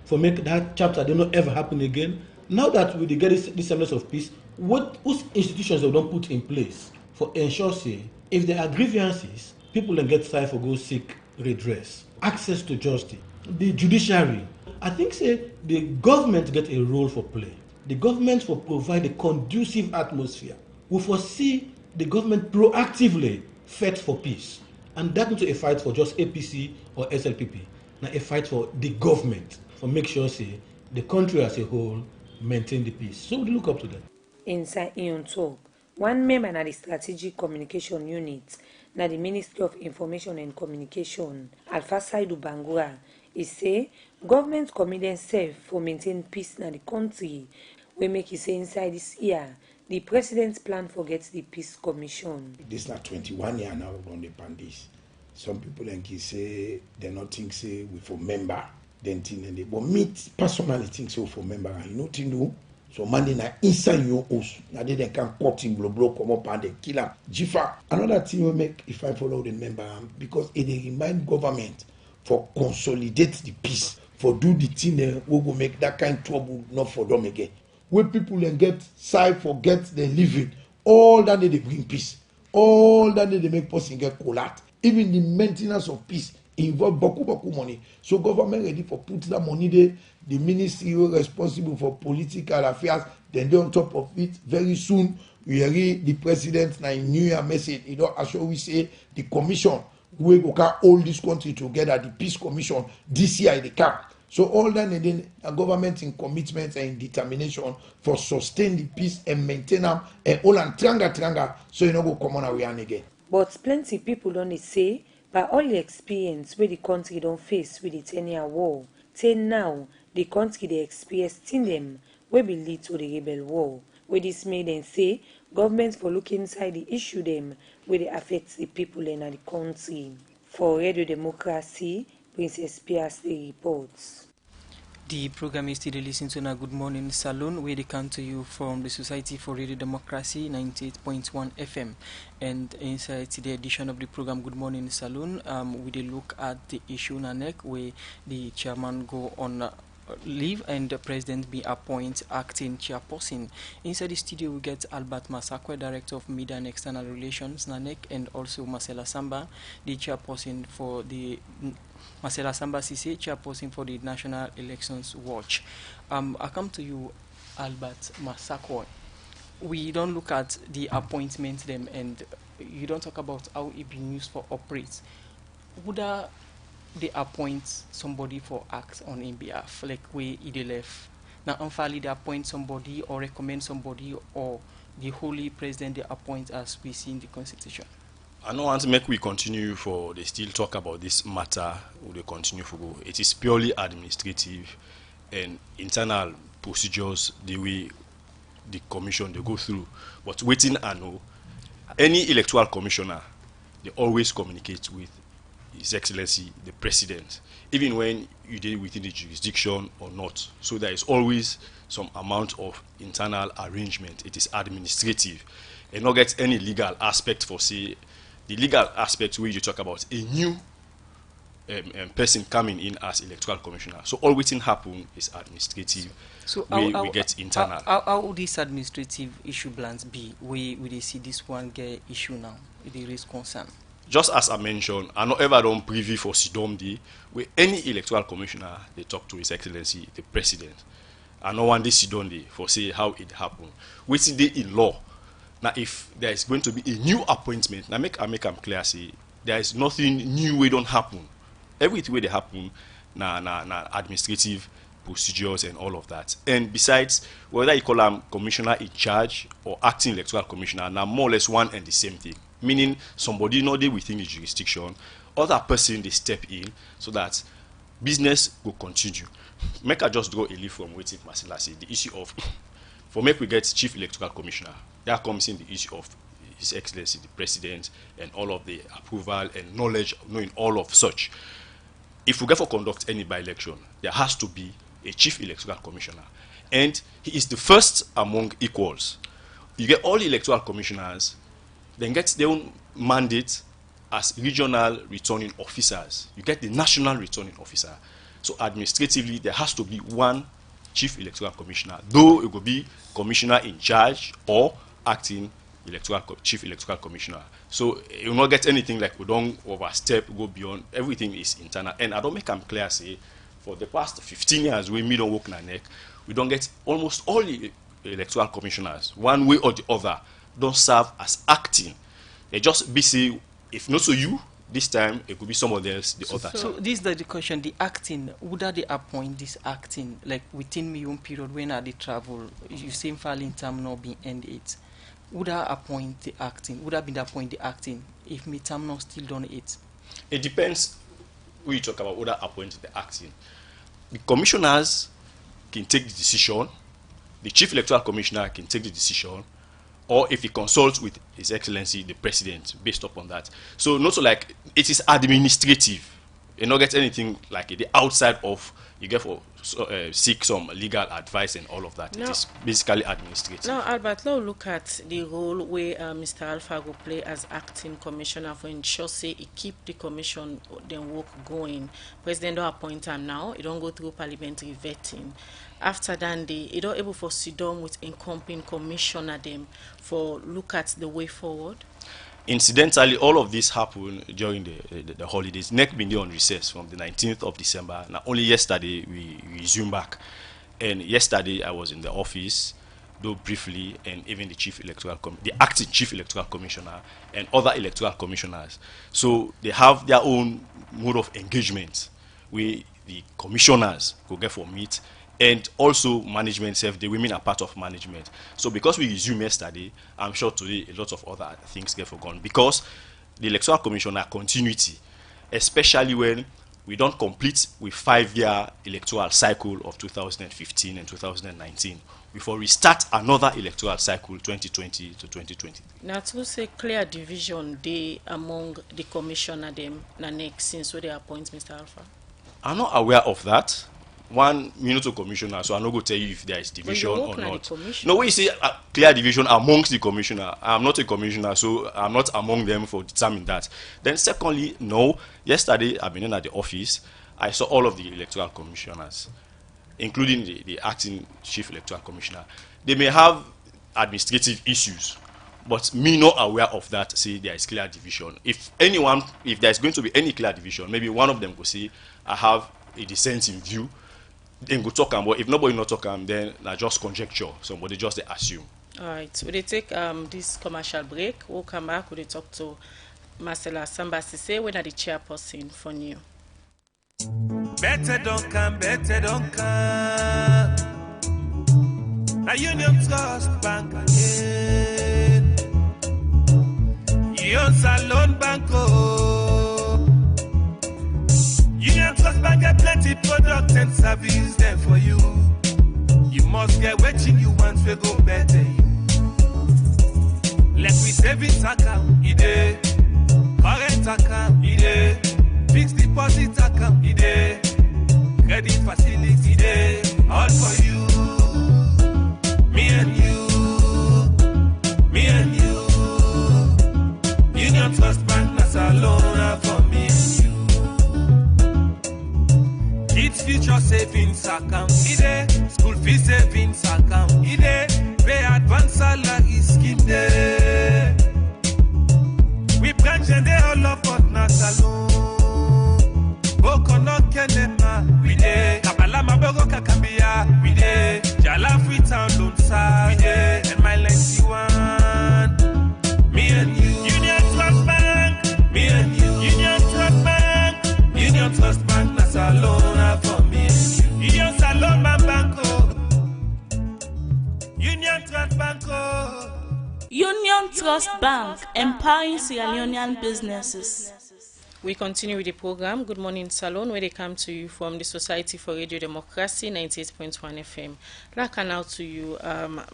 for make that chapter do not ever happen again? Now that we get this semblance of peace, whose institutions they don't put in place for ensure say if there are grievances, people then get tried for go seek redress, access to justice. The judiciary, I think say the government get a role for play. The government will provide a conducive atmosphere. We foresee the government proactively fight for peace. And that's not a fight for just APC or SLPP. Now a fight for the government for make sure say the country as a whole maintain the peace. So we look up to them. INSAI Ion Talk, one member na the Strategic Communication Unit na the Ministry of Information and Communication, Alpha Saidu Bangura, he say government commit themselves for maintain peace na the country. We make it say inside this year, the president's plan for get the peace commission. This is not 21 years now on the pandis. Some people then say they not think say we for member then thing and they but me personally think so for member and you know to know. So Monday na inside your house. Now they can cut him blow come up and they kill him. Jifa. Another thing we make if I follow the member because it remind government for consolidate the peace, for do the thing we go make that kind of trouble not for them again. When people then get side forget their living, all that they bring peace, all that they make person get collapse. Even the maintenance of peace involve beaucoup money. So government ready for put that money there. The ministry responsible for political affairs, then they on top of it. Very soon we read the president na New Year message. You know, as we say the commission we go can hold this country together. The peace commission this year the cap. So all that and then a government in commitment and in determination for sustain the peace and maintain them and all and tranga so you know go come on away and again. But plenty people don't say by all the experience where the country don't face with the 10-year war, till now the country they experiencing them will be lead to the rebel war. Where this made them say governments for look inside the issue them where they affect the people in the country. For Radio Democracy, Princess Pierce reports. The program is still listening to now Good Morning Saloon, where they come to you from the Society for Radio Democracy 98.1 FM. And inside the edition of the program Good Morning Saloon, we dey look at the issue na neck where the chairman go on leave and the president be appoint acting chairperson. Inside the studio we get Albert Masakwe, Director of Media and External Relations, NANEC, and also Marcela Samba, the chairperson for the Marcela Samba Sise, chairperson for the National Elections Watch. I come to you, Albert Masakwe. We don't look at the appointments them, and you don't talk about how it been used for operates. Would they appoint somebody for act on in behalf, like where they left? Now, unfairly they appoint somebody or recommend somebody, or the holy president they appoint as we see in the constitution. I don't want to make we continue for they still talk about this matter or they continue for go. It is purely administrative and internal procedures the way the commission they go through. But waiting I know any electoral commissioner they always communicate with His Excellency the President, even when you did within the jurisdiction or not. So there is always some amount of internal arrangement. It is administrative and not get any legal aspect for say the legal aspect where you talk about a new person coming in as electoral commissioner. So all waiting happen is administrative. So we get internal. How this administrative issue plans be? We they see this one get issue now. It raise concern. Just as I mentioned, I not ever done privy for Sidom Day where any electoral commissioner they talk to His Excellency the President. I know one day Sidom Day for say how it happened. Waiting day in law. Now, if there is going to be a new appointment, now I make them clear, say there is nothing new way don't happen. Everything way they happen, na administrative procedures and all of that. And besides, whether you call them commissioner in charge or acting electoral commissioner, now more or less one and the same thing. Meaning somebody not there within the jurisdiction, other person they step in so that business will continue. Make I just draw a leaf from waiting Marcela say the issue of for make we get chief electoral commissioner. That comes in the issue of His Excellency the President and all of the approval and knowledge of knowing all of such. If we get for conduct any by-election, there has to be a chief electoral commissioner. And he is the first among equals. You get all electoral commissioners, then get their own mandate as regional returning officers. You get the national returning officer. So administratively, there has to be one chief electoral commissioner, though it will be commissioner in charge or acting chief electoral commissioner. So you will not get anything like we don't overstep, go beyond. Everything is internal. And I don't make them clear, say, for the past 15 years, we don't work in a neck, we don't get almost all the electoral commissioners, one way or the other, don't serve as acting. They just be say, if not so you, this time it could be someone else, the other. So this is the question, the acting, would they appoint this acting, like within my own period when they travel, you same file in term not being end it. Would I appoint the acting? Would I be the appoint the acting if my term not still done it? It depends who you talk about, would I appoint the acting. The commissioners can take the decision, the chief electoral commissioner can take the decision, or if he consults with His Excellency the President based upon that. So not so like it is administrative. You not get anything like the outside of you get for seek some legal advice and all of that. No. It is basically administrative. Now, Albert, let's look at the role where Mr. Alpha will play as acting commissioner for ensure say he keep the commission then work going. President don't appoint him now. He don't go through parliamentary vetting. After that, they don't able for sit down with incumbent commissioner them for look at the way forward. Incidentally, all of this happened during the holidays. NEC been there on recess from the 19th of December. Now, only yesterday we resumed back. And yesterday I was in the office, though briefly, and even the acting chief electoral commissioner and other electoral commissioners. So they have their own mode of engagement where the commissioners go get for meet. And also management self, the women are part of management. So because we resumed yesterday, I'm sure today a lot of other things get forgotten. Because the electoral commissioner continuity, especially when we don't complete with 5-year electoral cycle of 2015 and 2019 before we start another electoral cycle 2020 to 2023. Now to say clear division day among the commissioner them na next since they appoint Mr. Alpha. I'm not aware of that. one Minuto commissioner, so I'm not going to tell you if there is division or not. No, we say clear division amongst the commissioner. I'm not a commissioner, so I'm not among them for determining that. Then secondly, no, yesterday I've been in at the office. I saw all of the electoral commissioners, including the acting chief electoral commissioner. They may have administrative issues, but me not aware of that. Say there is clear division. If there is going to be any clear division, maybe one of them could say, I have a dissenting view. Then go talk about. If nobody not talk then I just conjecture. Somebody just assume. All right. We take this commercial break. We'll come back. We'll talk to Marcella Samba Sise, when are the chairperson for new. Better don't come. Now Union Trust Bank again. Union Salon Banco. Union Trust Bank get plenty product and service there for you. You must get waiting you want to go better. Let me savings account, ide. Current account, ide. Fixed deposit account, ide. Credit facility, ide. All for you. Me and you. Union Trust Bank, that's a loan for me and you. Kids future savings account, ide. School fee savings account, ide. Pay advance salary scheme, ide. We branch and they all up but not alone. Boko no kenema, we ide. Kabala mabogo kakambia, we ide. Jala Freetown loan sa, we ide. And my 91, me and you. Union Trust Bank, me and you. Union Trust Bank, Union Trust Bank, that's a loan for me and you. Union Salon Banco, Union Trust Banco. Union Trust Bank, empowering Sierra Leonean businesses. We continue with the program. Good morning, Salon, where they come to you from the Society for Radio Democracy, 98.1 FM. Like now to you,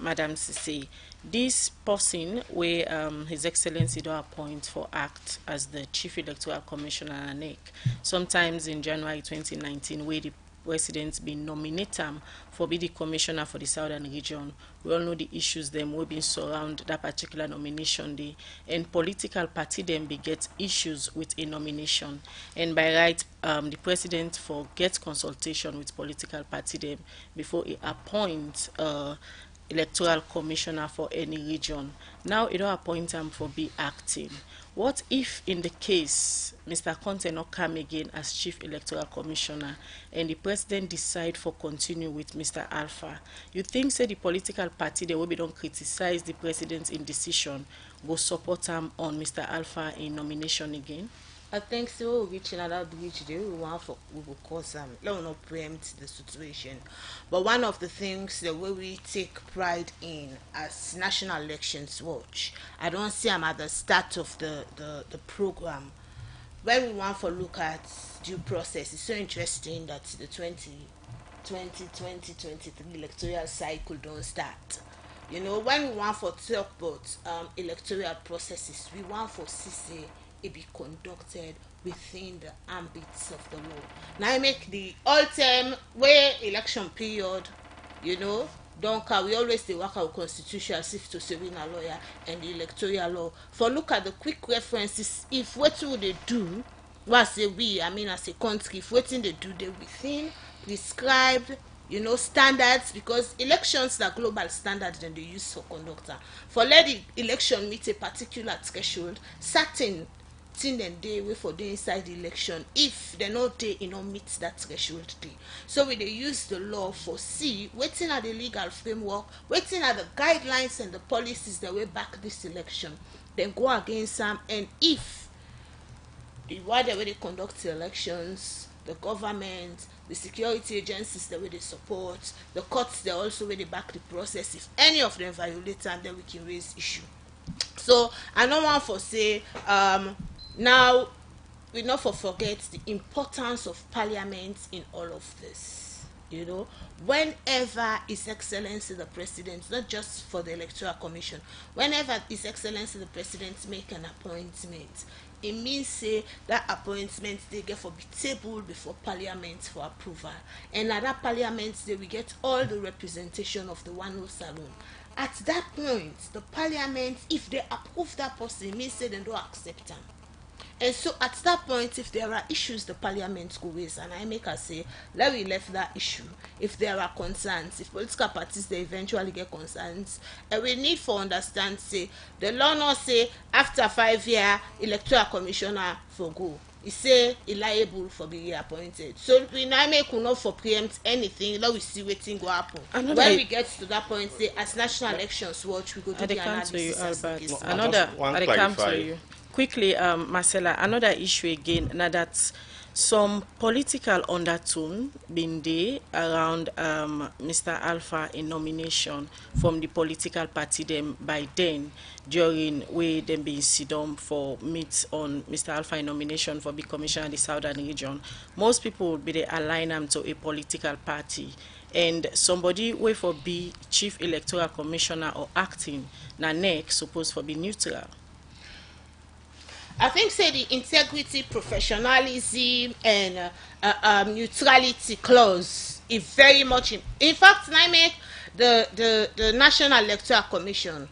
Madam Sisi. This person, where His Excellency do appoint for act as the Chief Electoral Commissioner and NEC, sometimes in January 2019, where the President been nominated for be the commissioner for the southern region. We all know the issues them will be surround that particular nomination day, and political party them be get issues with a nomination. And by right, the president for get consultation with political party them before he appoint electoral commissioner for any region. Now it don't appoint him for be acting. What if in the case Mr. Conte not come again as Chief Electoral Commissioner and the President decide for continue with Mr. Alpha? You think say the political party they will be don't criticize the President's indecision, go support him on Mr. Alpha in nomination again? I think so. Reaching another bridge there, we will cause some. Let us not preempt the situation. But one of the things that we take pride in as National Elections Watch, I don't see them at the start of the program. When we want to look at due process, it's so interesting that the 2023 electoral cycle don't start. You know, when we want to talk about electoral processes, we want to see it be conducted within the ambits of the law. Now I make the all-time way election period, you know, don't we always they work our constitution as if to serving a lawyer and the electoral law. For look at the quick references, if what would they do, what say we, I mean as a country, if what they do, they within prescribed, you know, standards, because elections are global standards and they use for conductor. For let the election meet a particular threshold, certain thing and they wait for the inside the election if they not they meet that threshold day. So we they use the law for see waiting at the legal framework, waiting at the guidelines and the policies that way back this election, then go against them. And if the way they conduct the elections, the government, the security agencies the way they support, the courts they also way they back the process, if any of them violate them, then we can raise issue. So I don't want to say now we not forget the importance of parliament in all of this. You know, whenever His Excellency the President, not just for the Electoral Commission, whenever His Excellency the President make an appointment, it means say that appointment they get for be tabled before Parliament for approval, and at that Parliament they will get all the representation of the one salon. At that point, the Parliament, if they approve that person, it means say they don't accept them. And so at that point, if there are issues the Parliament could raise, and I make us say, let we left that issue. If there are concerns, if political parties they eventually get concerns, and we need for understand say the law not say after 5 year electoral commissioner for go. He say he liable for being reappointed. So we now make not for preempt anything. Let we see waiting go happen. When we get to that point, say as National Elections Watch, we go do the analysis. Quickly, Marcella, another issue again, now that some political undertone been there around Mr. Alpha in nomination from the political party them by then during where them being sit down for meet on Mr. Alpha in nomination for big commissioner in the southern region. Most people would be they align them to a political party. And somebody way for be chief electoral commissioner or acting na next supposed for be neutral. I think say the integrity, professionalism, and neutrality clause is very much. In fact, I make the National Electoral Commission.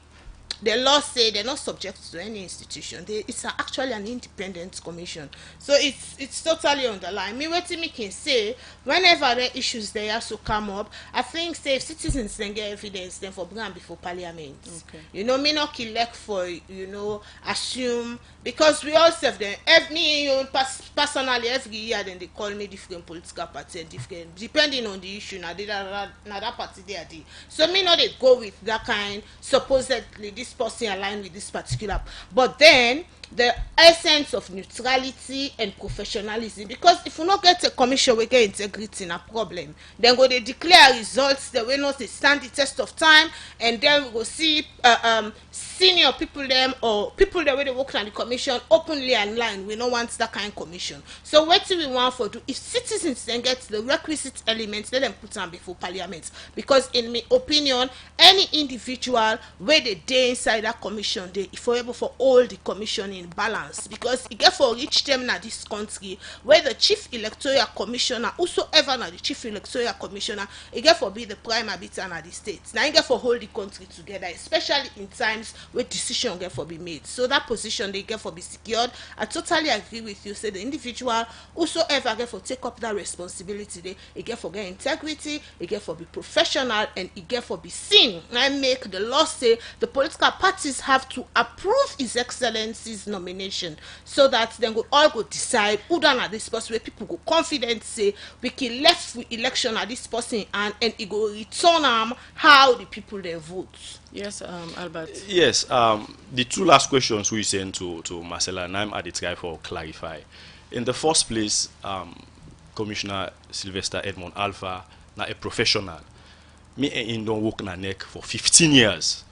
The law say they're not subject to any institution. It's actually an independent commission. So it's totally underlined. Me what me can say, whenever the issues they also come up, I think say if citizens then get evidence then for bring before Parliament. Okay. You know, me not elect for, you know, assume, because we all serve them. Personally, every year then they call me different political party, different depending on the issue. Now that party they are there. So me not they go with that kind supposedly this person aligned with this particular, but then the essence of neutrality and professionalism, because if we not get a commission we get integrity in a problem, then go they declare results the way not they stand the test of time, and then we go see senior people them or people that way they work on the commission openly and line. We don't want that kind of commission. So what do we want for do? If citizens then get the requisite elements, let them put them before Parliament, because in my opinion, any individual where they day inside that commission, they if we're able for all the commission in balance, because it get for reach them na this country where the chief electoral commissioner whosoever na the chief electoral commissioner, it get for be the prime arbiter na the state. Now it get for hold the country together, especially in times where decision get for be made. So that position they get for be secured. I totally agree with you. Say the individual whosoever get for take up that responsibility, they it get for get integrity, it get for be professional, and it get for be seen. I make the law say the political parties have to approve His Excellency's nomination, so that then we all go decide who done at this person where people go confident say we can left with election at this person and it go return how the people they vote. Yes, Albert. Yes, the two last questions we sent to Marcella, and I'm at the try for clarify. In the first place, Commissioner Sylvester Edmond Alpha, now a professional. Me and him don't work na neck for 15 years.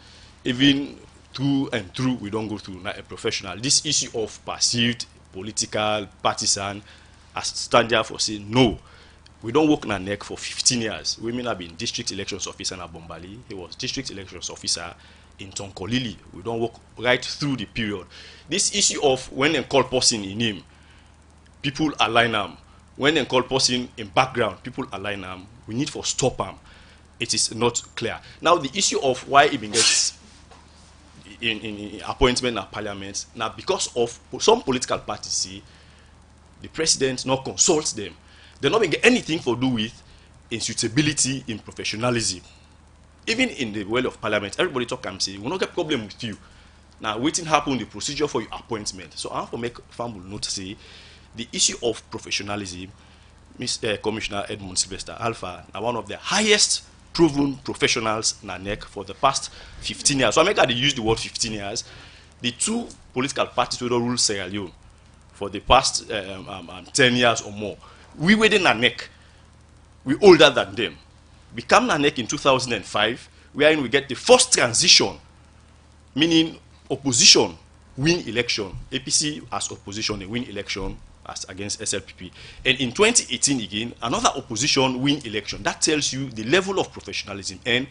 Even through and through, we don't go through na a professional. This issue of perceived political partisan, as standard for saying no. We don't work na neck for 15 years. We may have been district elections officer in Abombali. He was district elections officer in Tonkolili. We don't work right through the period. This issue of when they call person in him, people align them. When they call person in background, people align them. We need for stop them. It is not clear. Now the issue of why it gets in appointment at Parliament, now because of some political parties see the president not consults them. They're not going to get anything for do with in suitability, in professionalism. Even in the world of Parliament, everybody talk and say, we'll not get problem with you. Now, waiting happen, the procedure for your appointment. So I have to make family note say, the issue of professionalism, Mr. Commissioner Edmond Sylvester Alpha, are one of the highest proven professionals in NEC for the past 15 years. So I make I use the word 15 years. The two political parties will rule Sierra Leone for the past 10 years or more. We were in NEC. We older than them. We come to NEC in 2005, wherein we get the first transition, meaning opposition win election. APC as opposition, they win election as against SLPP. And in 2018 again, another opposition win election. That tells you the level of professionalism. And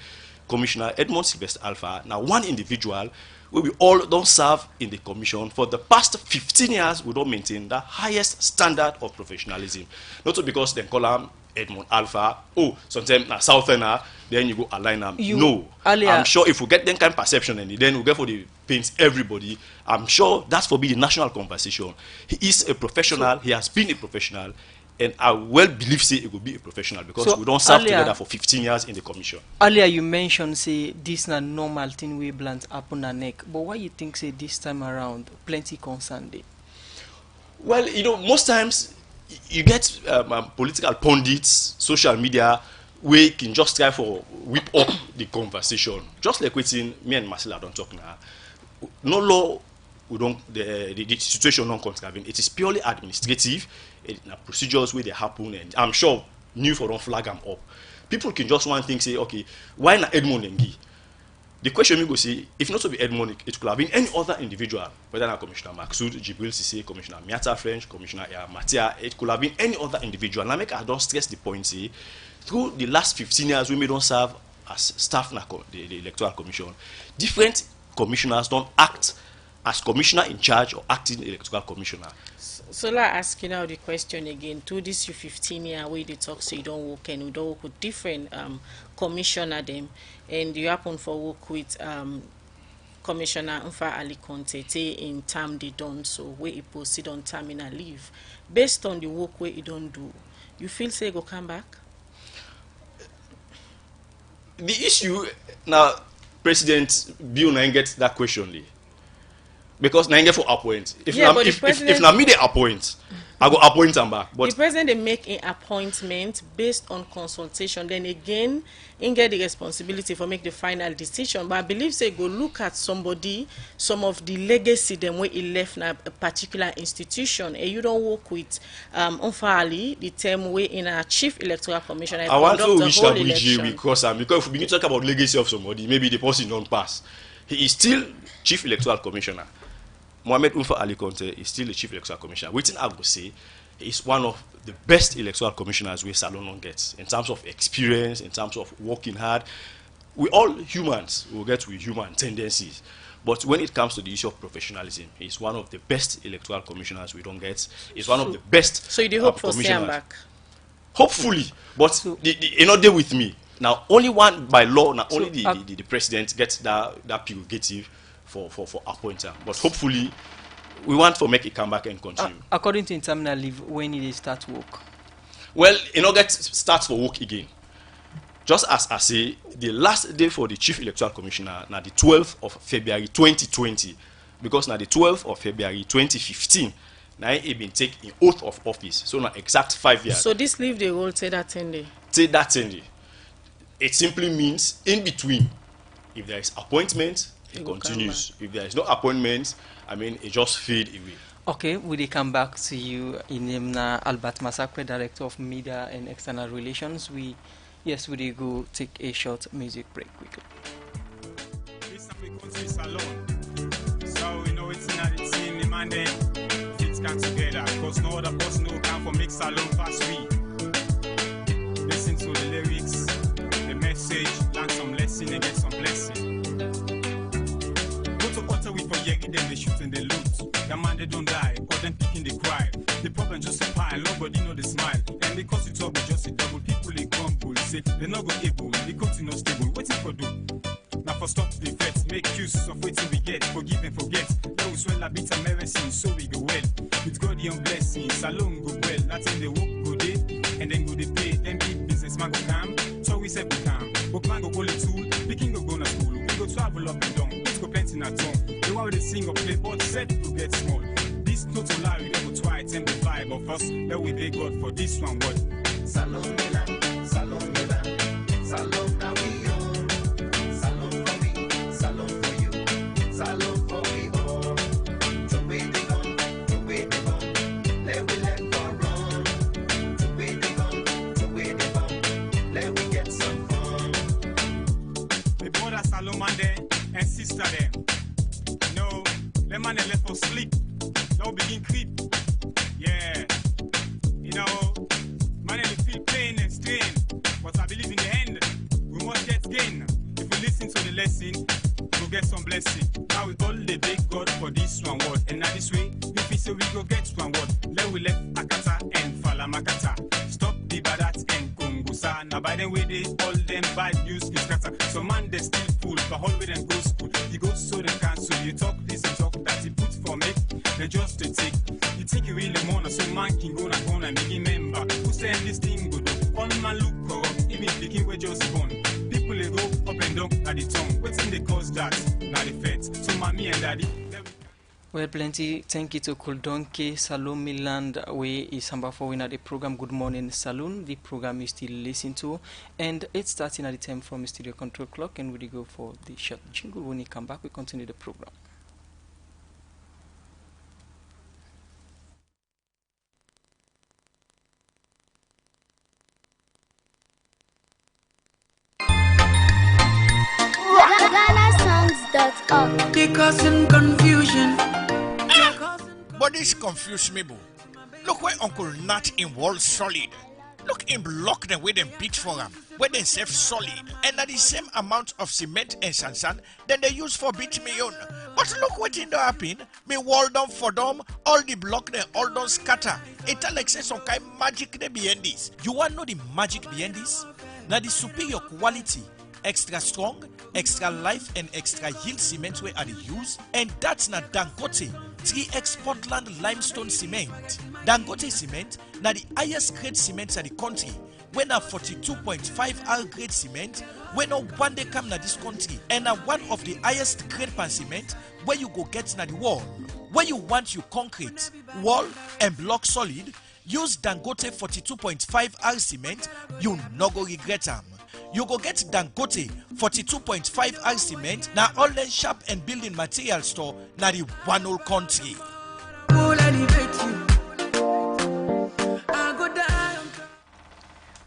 Commissioner Edmond Sylvester Alpha, now one individual, where we all don't serve in the commission for the past 15 years, we don't maintain the highest standard of professionalism. Not so because they call him Edmond Alpha, oh, sometimes na Southerner, then you go align them. No. Earlier, I'm sure if we get that kind of perception and then we get for the paints everybody, I'm sure that's for be the national conversation. He is a professional, he has been a professional, and I well believe say it will be a professional because we don't serve together for 15 years in the commission. Earlier you mentioned say this na normal thing we blunt upon a neck, but why you think say this time around plenty concern dey? Well, you know, most times you get political pundits, social media, we can just try for whip up the conversation. Just like waiting, me and Marcella don't talk now. No law, we don't the situation don't contravene. It is purely administrative. Procedures where they happen, and I'm sure new for don't flag them up. People can just one thing say, okay, why not Edmond Ngi? The question we go see, if not to be Edmond, it could have been any other individual, whether not Commissioner Maxud, Jibril Sisi, Commissioner Miata French, Commissioner Matia, it could have been any other individual. And I don't stress the point, say, through the last 15 years, we may don't serve as staff in the Electoral Commission. Different commissioners don't act as commissioner in charge or acting electoral commissioner. So let's ask you now the question again. To this you 15 year where they talk so you don't work and you don't work with different commissioner them, and you happen for work with Commissioner Mfa Ali Conte in time they done so where he proceed on terminal leave. Based on the work where he don't do, you feel say go come back? The issue now, President Bill Nine gets that question, Lee. Because Nine get for appoint. If now me they appoint, I go appoint them back. But the president they make an appointment based on consultation. Then again, he get the responsibility for make the final decision. But I believe say go look at somebody, some of the legacy them where he left in a particular institution. And you don't work with Mfa the term way in a chief electoral commissioner. I want to wish that because if we begin to talk about legacy of somebody, maybe the person don't pass. He is still chief electoral commissioner. Mohamed Mfa Ali Conte is still the chief electoral commissioner. Waiting I would say is one of the best electoral commissioners we Salon gets in terms of experience, in terms of working hard. We all humans will get with human tendencies. But when it comes to the issue of professionalism, he's one of the best electoral commissioners we don't get. He's one of the best. So you do hope for staying back? Hopefully, but you're not there with me. Now, only one by law, now only the president gets that prerogative for appointing. But hopefully, we want to make it come back and continue. According to terminal leave, when did they start work? Well, starts for work again. Just as I say, the last day for the chief electoral commissioner, now the 12th of February 2020, because now the 12th of February 2015, now he been taken oath of office. So now exact 5 years. So this leave they will take that 10 day. Take that 10 day. It simply means in between, if there is appointment, it continues. If there is no appointment, I mean, it just fade away. Okay, will come back to you in Imna Albert Masakwe, Director of Media and External Relations. We go take a short music break quickly. So we know it's not the team, the man them fits come together. Cause no other person who can for make Salon fast we. Listen to the lyrics, the message, learn some lesson and get some blessing. We forget them, they shoot and they loot. The man they don't die, or them picking the cry. The problem just a pile, nobody know the smile. And because it's all just a double, people they crumble. Say they're not go able, they continue stable. Waiting for do. Now for stop the effects, make use of waiting we get. Forgive and forget. Now we swell a bit of medicine, so we go well. With God your blessings, Salon go well. That's in the work go day, and then go they pay. Then big businessman go come, so we say we come. Bookman go call it tool, picking go na school. We go travel up and down, let's go plenty in our tongue. The one with the sing or play, but set to get small. This total lie, we never try and the vibe of us. Let we thank God for this one. What? Salon Milan, Salon Milan, Salon now we own. Salon for me, Salon for you, Salon for we all. To wait the gun, let we let for run. To wait the gun, let we get some fun. The brother Salon man there and sister there. No, let man left for sleep. Now begin creep. Yeah. Yeah. You know, man, I feel pain and strain, but I believe in the end, we must get gain. If we listen to the lesson, we'll get some blessing. Now we all the big God for this one word, and now this way, if we say we go get one word, let we left Akata and Falamakata. Stop the badat and Kongusa. Now by the way, they all them bad news is scatter. So man, they still fool, but whole way them go school. You go so they cancel, you talk this and talk that, you put for me, they just to take. You think you really wanna, so man can go na corner and make member. Who said this thing good? All man look corrupt, even thinking we're just born. People they go up and down at the tongue. What's in the cause that? Now the feds. So mommy and daddy. Well, plenty. Thank you to Kuldonke Salon Miland, where is number 4 winner the program Good Morning Saloon. The program you still listen to, and it's starting at the time from studio control clock, and we go for the short jingle. When you come back, we continue the program. GhanaSongs.org. They causing confusion. But this confused me, boo. Look where Uncle Nat in Wall Solid. Look him block them where them beat for him, where they save solid. And at the same amount of cement and sand then they use for beat me on. But look what in the happen. Me wall down for them, all the block they all don't scatter. It like say some kind magic they behind this. You want to know the magic behind this? Now the superior quality, extra strong, extra life and extra yield cement where are the use, and that's not Dangote 3X Portland limestone cement. Dangote cement na the highest grade cement in the country, when na 42.5 R grade cement, when no one day come na this country, and na one of the highest grade pan cement where you go get na the wall. Where you want your concrete, wall and block solid, use Dangote 42.5 R cement, you no go regret them. You go get Dangote 42.5 R cement na online shop and building material store na the one whole country.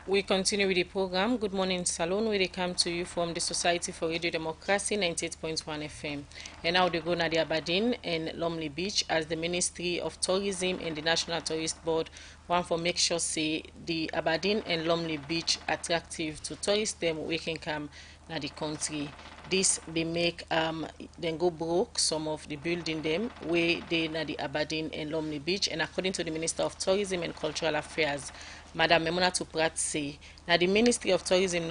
We continue with the program Good Morning Saloon, where they come to you from the Society for Radio Democracy 98.1 FM. And now they go to the Aberdeen and Lumley Beach as the Ministry of Tourism and the National Tourist Board want for make sure say the Aberdeen and Lumley Beach attractive to tourists them we can come na the country. This they make then go broke some of the building them where they na the Aberdeen and Lumley Beach, and according to the Minister of Tourism and Cultural Affairs, Madam Memunatu Prat say, now the Ministry of Tourism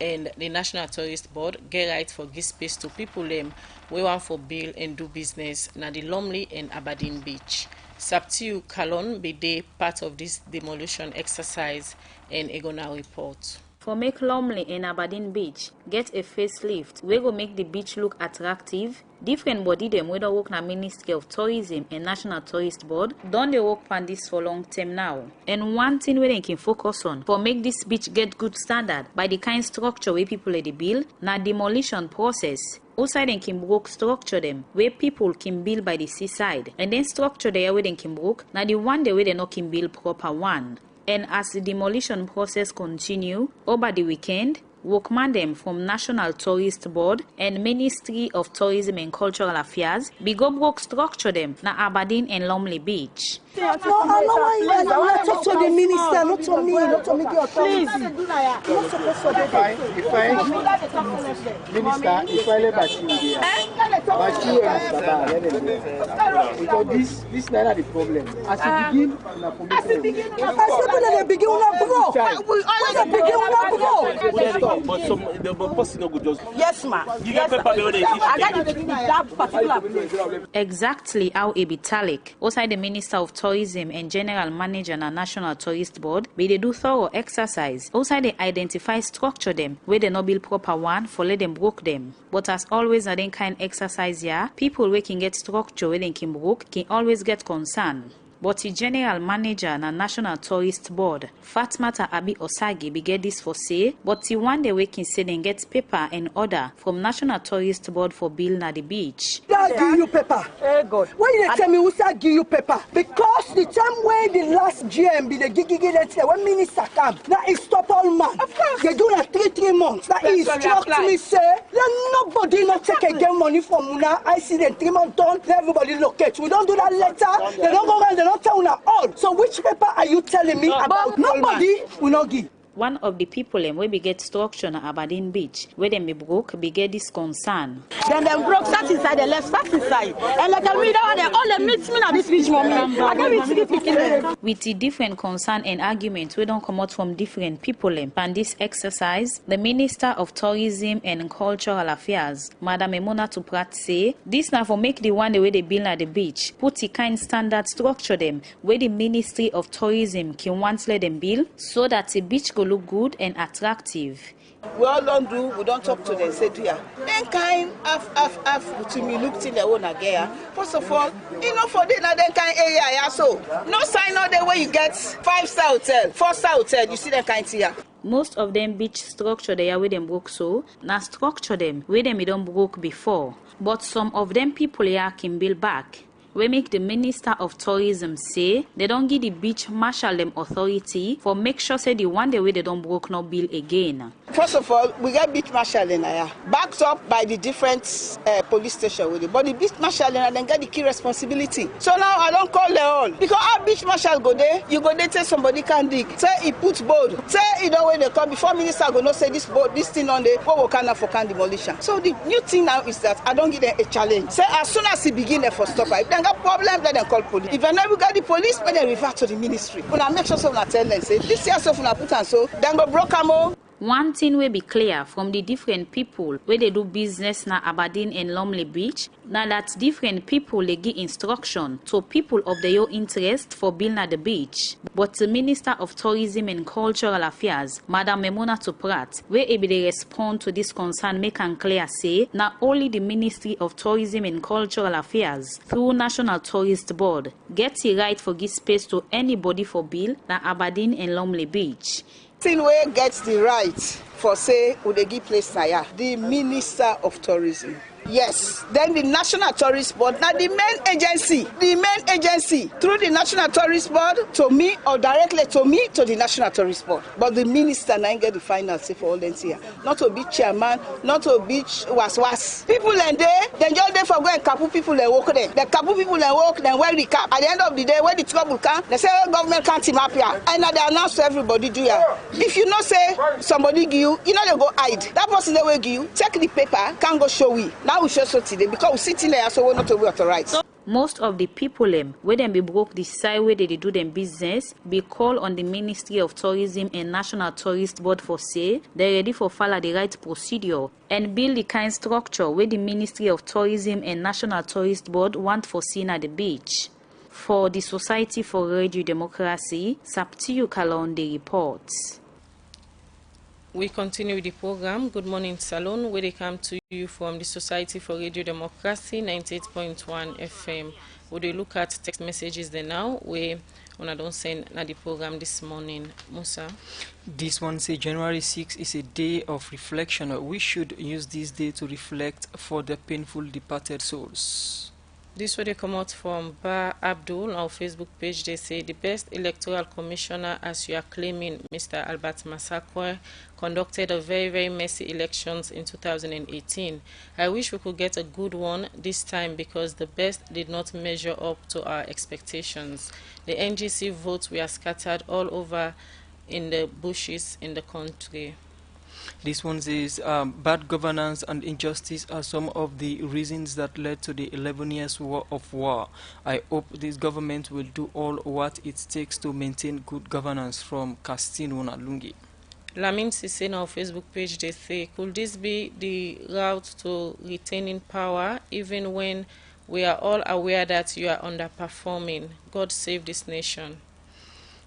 and the National Tourist Board get right for give space to people them we want for build and do business na the Lumley and Aberdeen Beach. Saptiu Kalon be they part of this demolition exercise and Egona report. For make Lumley and Aberdeen Beach get a facelift, we go make the beach look attractive. Different body them whether work na Ministry of Tourism and National Tourist Board don't they work on this for long term now. And one thing we can focus on for make this beach get good standard by the kind structure where people let the build na demolition process. Outside they can broke structure them where people can build by the seaside, and then structure there where they can broke na the one day where they not can build proper one. And as the demolition process continue over the weekend, workmen them from National Tourist Board and Ministry of Tourism and Cultural Affairs be go broke structure them na Aberdeen and Lumley Beach. No, I know why you guys are talk to the minister, not to me, not to me. Please. You're supposed to do that. Minister, if I let Bashi because this is not the problem. As you begin, I begin but the person no just. Yes, ma. You get paper that particular place. Exactly how it be talik. Outside the Minister of Tourism and General Manager na National Tourist Board, we they do thorough exercise. Outside they identify structure them where they no build proper one for let them broke them. But as always na then kind exercise here, people where can get structure where they can broke can always get concern. But the General Manager na National Tourist Board, Fatmata Abi Osagi, be get this for say, but the one day we can say then get paper and order from National Tourist Board for build na the beach. I give you paper. Hey God. Why you tell me who say give you paper? Because the time when the last GM be the gigi when minister come, now it stop all man. Of course. They do like 3 months. That is struck me say, let nobody not take again money from Muna. I see them 3 months done, everybody locate. We don't do that letter. They don't go man, they don't don't tell una all. So which paper are you telling me about? Nobody will not give. One of the people wey be get structure na Aberdeen Beach, where them be broke, be get this concern. Then them broke, start inside, they left, start inside. And like tell me that they all they meet me na this beach, mommy. I can't be speaking. With the different concern and arguments we don't come out from different people and this exercise, the Minister of Tourism and Cultural Affairs, Madam Memona Tuprat, say this now for make the one the way they build at the beach, put the kind standard structure them where the Ministry of Tourism can once let them build so that the beach go look good and attractive. We all don't do, we don't talk to them, say to ya. Then kind of to me look till they own again. First of all, you know for dinner then kind area so. No sign out there where you get 5-star hotel, 4-star hotel, you see that kind here. Most of them beach structure they are where them broke so, now structure them where them don't broke before. But some of them people here can build back. We make the Minister of Tourism say they don't give the beach marshal them authority for make sure say the one the way they don't broke no bill again. First of all, we get beach marshal in here, backed up by the different police station with it. But the beach marshal in then get the key responsibility. So now I don't call them all. Because our beach marshal go there, you go there tell somebody can dig. Say he put board. Say you know when they come before minister go no say this board, this thing on the what can for can demolition. So the new thing now is that I don't give them a challenge. Say as soon as he begin there for stop, if they got problem, let them call police. If they never got the police, let them refer to the ministry. When I make sure someone tell them say this year so put and so then go broke them. One thing will be clear from the different people where they do business na Aberdeen and Lumley Beach, now that different people they give instruction to people of their interest for building at the beach. But the Minister of Tourism and Cultural Affairs, Madam Memona Tuprat, where able to respond to this concern make and clear say, not only the Ministry of Tourism and Cultural Affairs through National Tourist Board get the right for give space to anybody for bill na Aberdeen and Lumley Beach. Thing where gets the right for say would they give place na the Minister of Tourism. Yes, then the National Tourist Board, now the main agency through the National Tourist Board to me or directly to me to the National Tourist Board. But the minister now get the final say for all them here. Not to be chairman, not to be was. People and then just there for go and couple people and walk there. The couple people and walk, then wear the cap. At the end of the day, when the trouble come, they say government can't team up here. And now they announce to everybody do ya. If you not say somebody give you, you know they go hide. That person they will give you, check the paper, can't go show we. Now we show so today because we sitting there so we're not to be authorized. Most of the people where them be broke the side where they do them business be called on the Ministry of Tourism and National Tourist Board for say they're ready for follow the right procedure and build the kind structure where the Ministry of Tourism and National Tourist Board want for seen at the beach. For the Society for Radio Democracy, Saptiu Kalonde reports. We continue with the program. Good morning, Salon, where they come to you from the Society for Radio Democracy, 98.1 FM. Would they look at text messages there now? We don't send na the program this morning. Musa? This one say January 6 is a day of reflection. We should use this day to reflect for the painful departed souls. This way they come out from Bar Abdul, our Facebook page. They say the best electoral commissioner, as you are claiming, Mr. Albert Masakwe, conducted a very, very messy elections in 2018. I wish we could get a good one this time because the best did not measure up to our expectations. The NGC votes were scattered all over in the bushes in the country. This one says bad governance and injustice are some of the reasons that led to the 11 years war of war. I hope this government will do all what it takes to maintain good governance. From Castino Nalungi. Lamin Sisse on our Facebook page, they say, could this be the route to retaining power even when we are all aware that you are underperforming? God save this nation.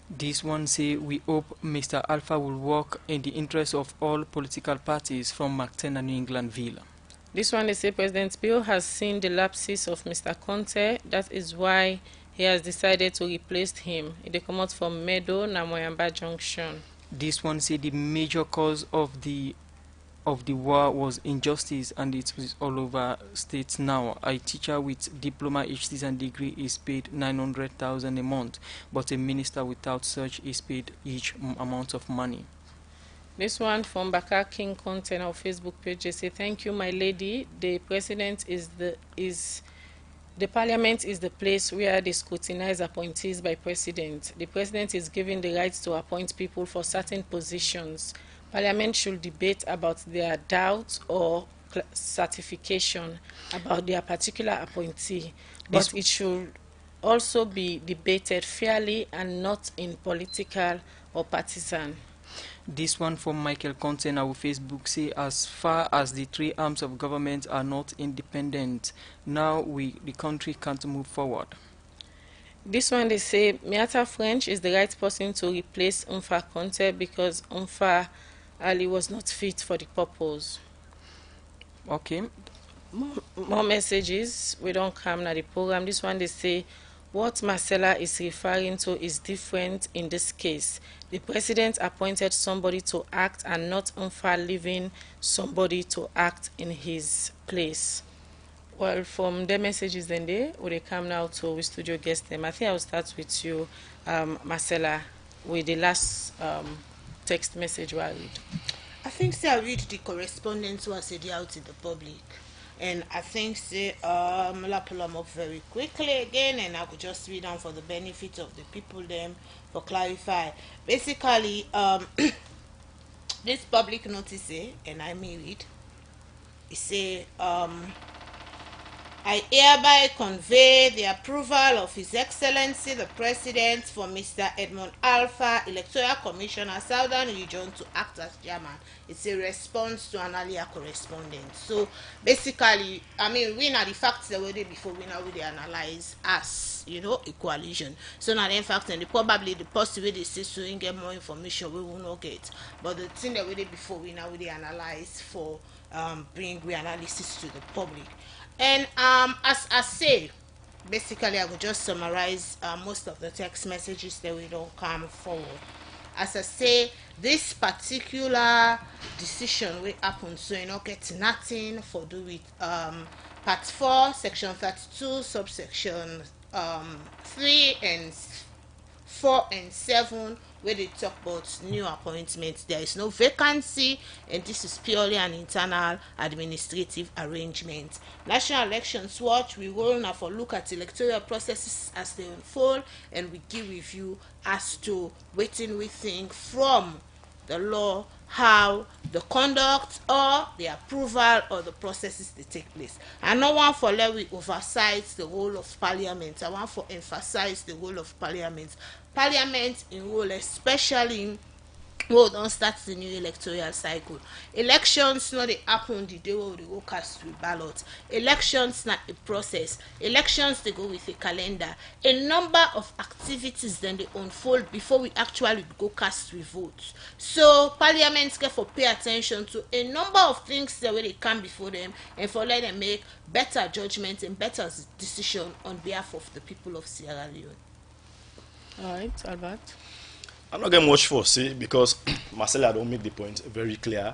This one say we hope Mr. Alpha will work in the interest of all political parties. From McTen and New England Villa. This one they say President Bill has seen the lapses of Mr. Conte. That is why he has decided to replace him. They come out from Meadow, Namoyamba Junction. This one say the major cause of the war was injustice, and it is all over states now. A teacher with diploma, HTs and degree is paid 900,000 a month, but a minister without such is paid each amount of money. This one from Bakar King Content, our Facebook page. They say, thank you, my lady. The president is The parliament is the place where they scrutinize appointees by president. The president is given the right to appoint people for certain positions. Parliament should debate about their doubts or certification about their particular appointee, but it should also be debated fairly and not in political or partisan. This one from Michael Conte on our Facebook say, as far as the three arms of government are not independent, now the country can't move forward. This one they say, Miata French is the right person to replace Umfa Conte because Umfa Ali was not fit for the purpose. Okay. More messages. We don't come na the program. This one they say, what Marcella is referring to is different in this case. The president appointed somebody to act and not Umfa leaving somebody to act in his place. Well, from the messages then they come now to we studio guest them. I think I'll start with you, Marcella, with the last text message I read. I think I read the correspondence was said out in the public. And I think I'll pull them up very quickly again, and I could just read them for the benefit of the people them for clarify. Basically, this public notice, and I may read, it say, I hereby convey the approval of His Excellency the President for Mr. Edmund Alpha, Electoral Commissioner, Southern Region, to act as chairman. It's a response to an earlier correspondence. So basically, I mean, we know the facts the way before we now we analyze as, you know, a coalition. So now the fact and probably the possibility is to get more information we will not get. But the thing that we did before we now we analyze for bring analysis to the public. And as I say, basically I will just summarize most of the text messages that we don't come forward. As I say, this particular decision will happen, so you know, get nothing for do with part 4, section 32, subsection 3 and 4 and 7, where they talk about new appointments. There is no vacancy, and this is purely an internal administrative arrangement. National Elections Watch, we will now for look at electoral processes as they unfold, and we give review as to what we think from the law, how the conduct or the approval or the processes they take place. And no one for let we oversight the role of parliament. I want for emphasize the role of parliament. Parliament in role, especially we don't start the new electoral cycle. Elections not they happen the day where they go cast with ballot. Elections not a process. Elections they go with a calendar. A number of activities then they unfold before we actually go cast with votes. So parliaments get for pay attention to a number of things that way they come before them and for let them make better judgment and better decision on behalf of the people of Sierra Leone. All right, Albert. I'm not getting much for say because Marcella don't make the point very clear.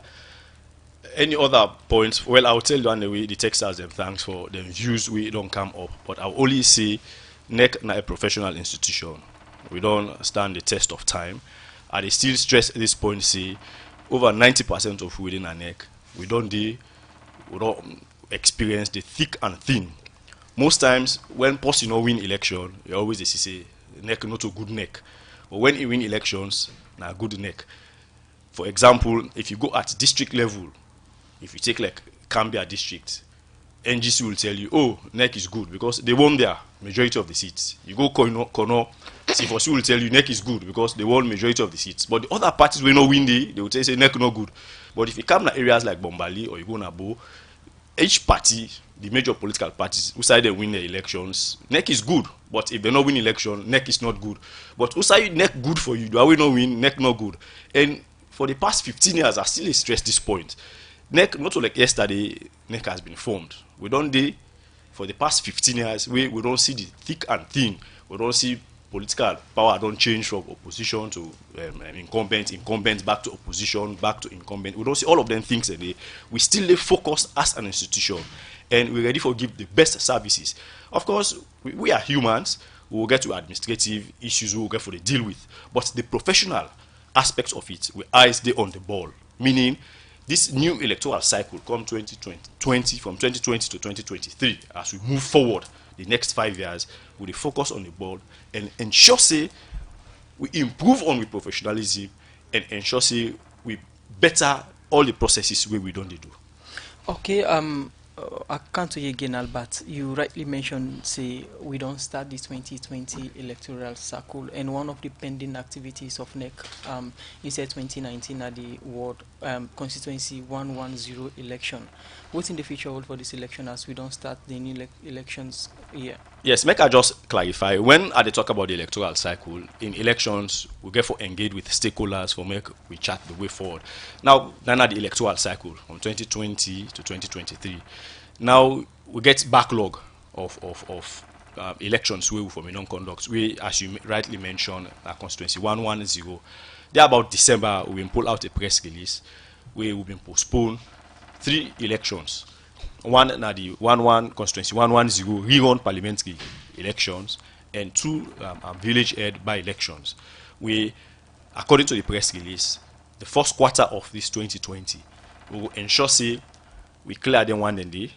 Any other points? Well, I'll tell you anyway. The text has them thanks for the views we don't come up, but I'll only say NEC not a professional institution. We don't stand the test of time. And they still stress this point. Say over 90% of within a NEC we don't experience the thick and thin. Most times when post win election, you always say NEC not a good NEC. But when you win elections, na good neck. For example, if you go at district level, if you take like Cambia district, NGC will tell you, oh, NEC is good because they won their majority of the seats. You go Kono, C4C will tell you NEC is good because they won majority of the seats. But the other parties will not win they will say NEC not good. But if you come to areas like Bombali or you go Nabo, each party, the major political parties, who side they win the elections, NEC is good. But if they not win election, NEC is not good. But who side NEC good for you? Do we not win? NEC not good. And for the past 15 years, I still stress this point. NEC, not like yesterday, NEC has been formed. We don't for the past 15 years, we don't see the thick and thin. We don't see political power don't change from opposition to incumbent back to opposition, back to incumbent. We don't see all of them things a day. We still focused as an institution, and we're ready for give the best services. Of course, we are humans. We will get to administrative issues we will get for the deal with, but the professional aspects of it, we eyes they on the ball. Meaning, this new electoral cycle come 2020 from 2020 to 2023, as we move forward the next 5 years, we will focus on the board and ensure say we improve on with professionalism and ensure say we better all the processes where we don't do. Okay, I can't you again, Albert. You rightly mentioned, say, we don't start the 2020 electoral cycle, and one of the pending activities of NEC is 2019 at the Ward Constituency 110 election. What's in the future hold for this election as we don't start the new elections here? Yes, make I just clarify. When I talk about the electoral cycle, in elections, we get for engage with stakeholders for make we chart the way forward. Now, then at the electoral cycle from 2020 to 2023. Now, we get backlog of elections where we for non-conduct. We, as you rightly mentioned, constituency 110. There about December, we will pull out a press release where we will postpone 3 elections. One na the 11 constituency 110 rerun parliamentary elections and 2 village head by elections. We, according to the press release, the first quarter of this 2020, we will ensure say we clear them one day,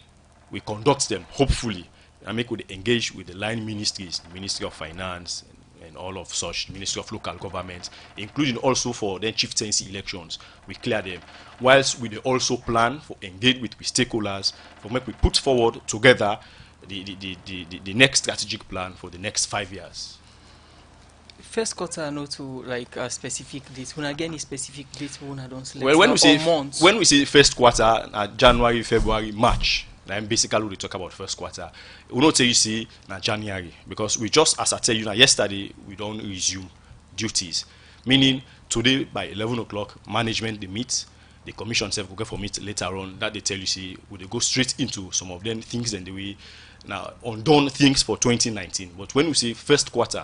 we conduct them hopefully, and make we engage with the line ministries, the Ministry of Finance and all of such, Ministry of Local Government, including also for the chieftaincy elections, we clear them. Whilst we also plan for engage with stakeholders, for make we put forward together the next strategic plan for the next 5 years. First quarter, not to like a specific date. When again, a specific date, when I don't select. Well, when we say first quarter, January, February, March. Then basically we talk about first quarter. We don't tell you see na January because we just, as I tell you now, yesterday we don't resume duties. Meaning today by 11 o'clock, management they meet, the commission self will go for meet later on. That they tell you see, we they go straight into some of them things and the way now undone things for 2019. But when we say first quarter,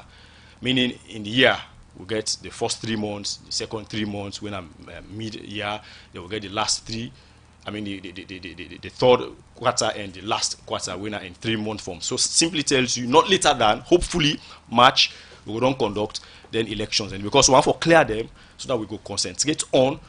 meaning in the year we get the first 3 months, the second 3 months. When I'm mid-year, they will get the last 3. I mean the third quarter and the last quarter when are in 3-month form. So simply tells you not later than hopefully March we will don't conduct then elections, and because we want to clear them so that we go concentrate on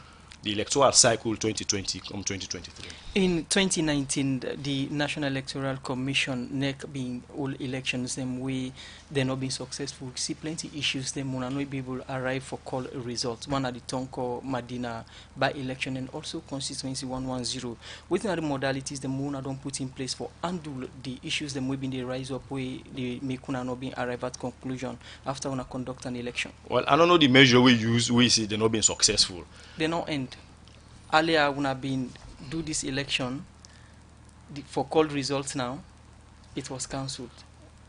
the electoral cycle 2020 come 2023. In 2019, the National Electoral Commission, NEC, being all elections, them way they're not being successful. We see plenty issues. Them will not be able to arrive for call results. One at the Tonko Madina by election and also constituency 110. Within other modalities, the Muna don't put in place for handle the issues. Them will be the rise up way they make una not being arrive at conclusion after una conduct an election. Well, I don't know the measure we use. We see they're not being successful. They not end. Earlier, when I've been do this election for called results now, it was cancelled.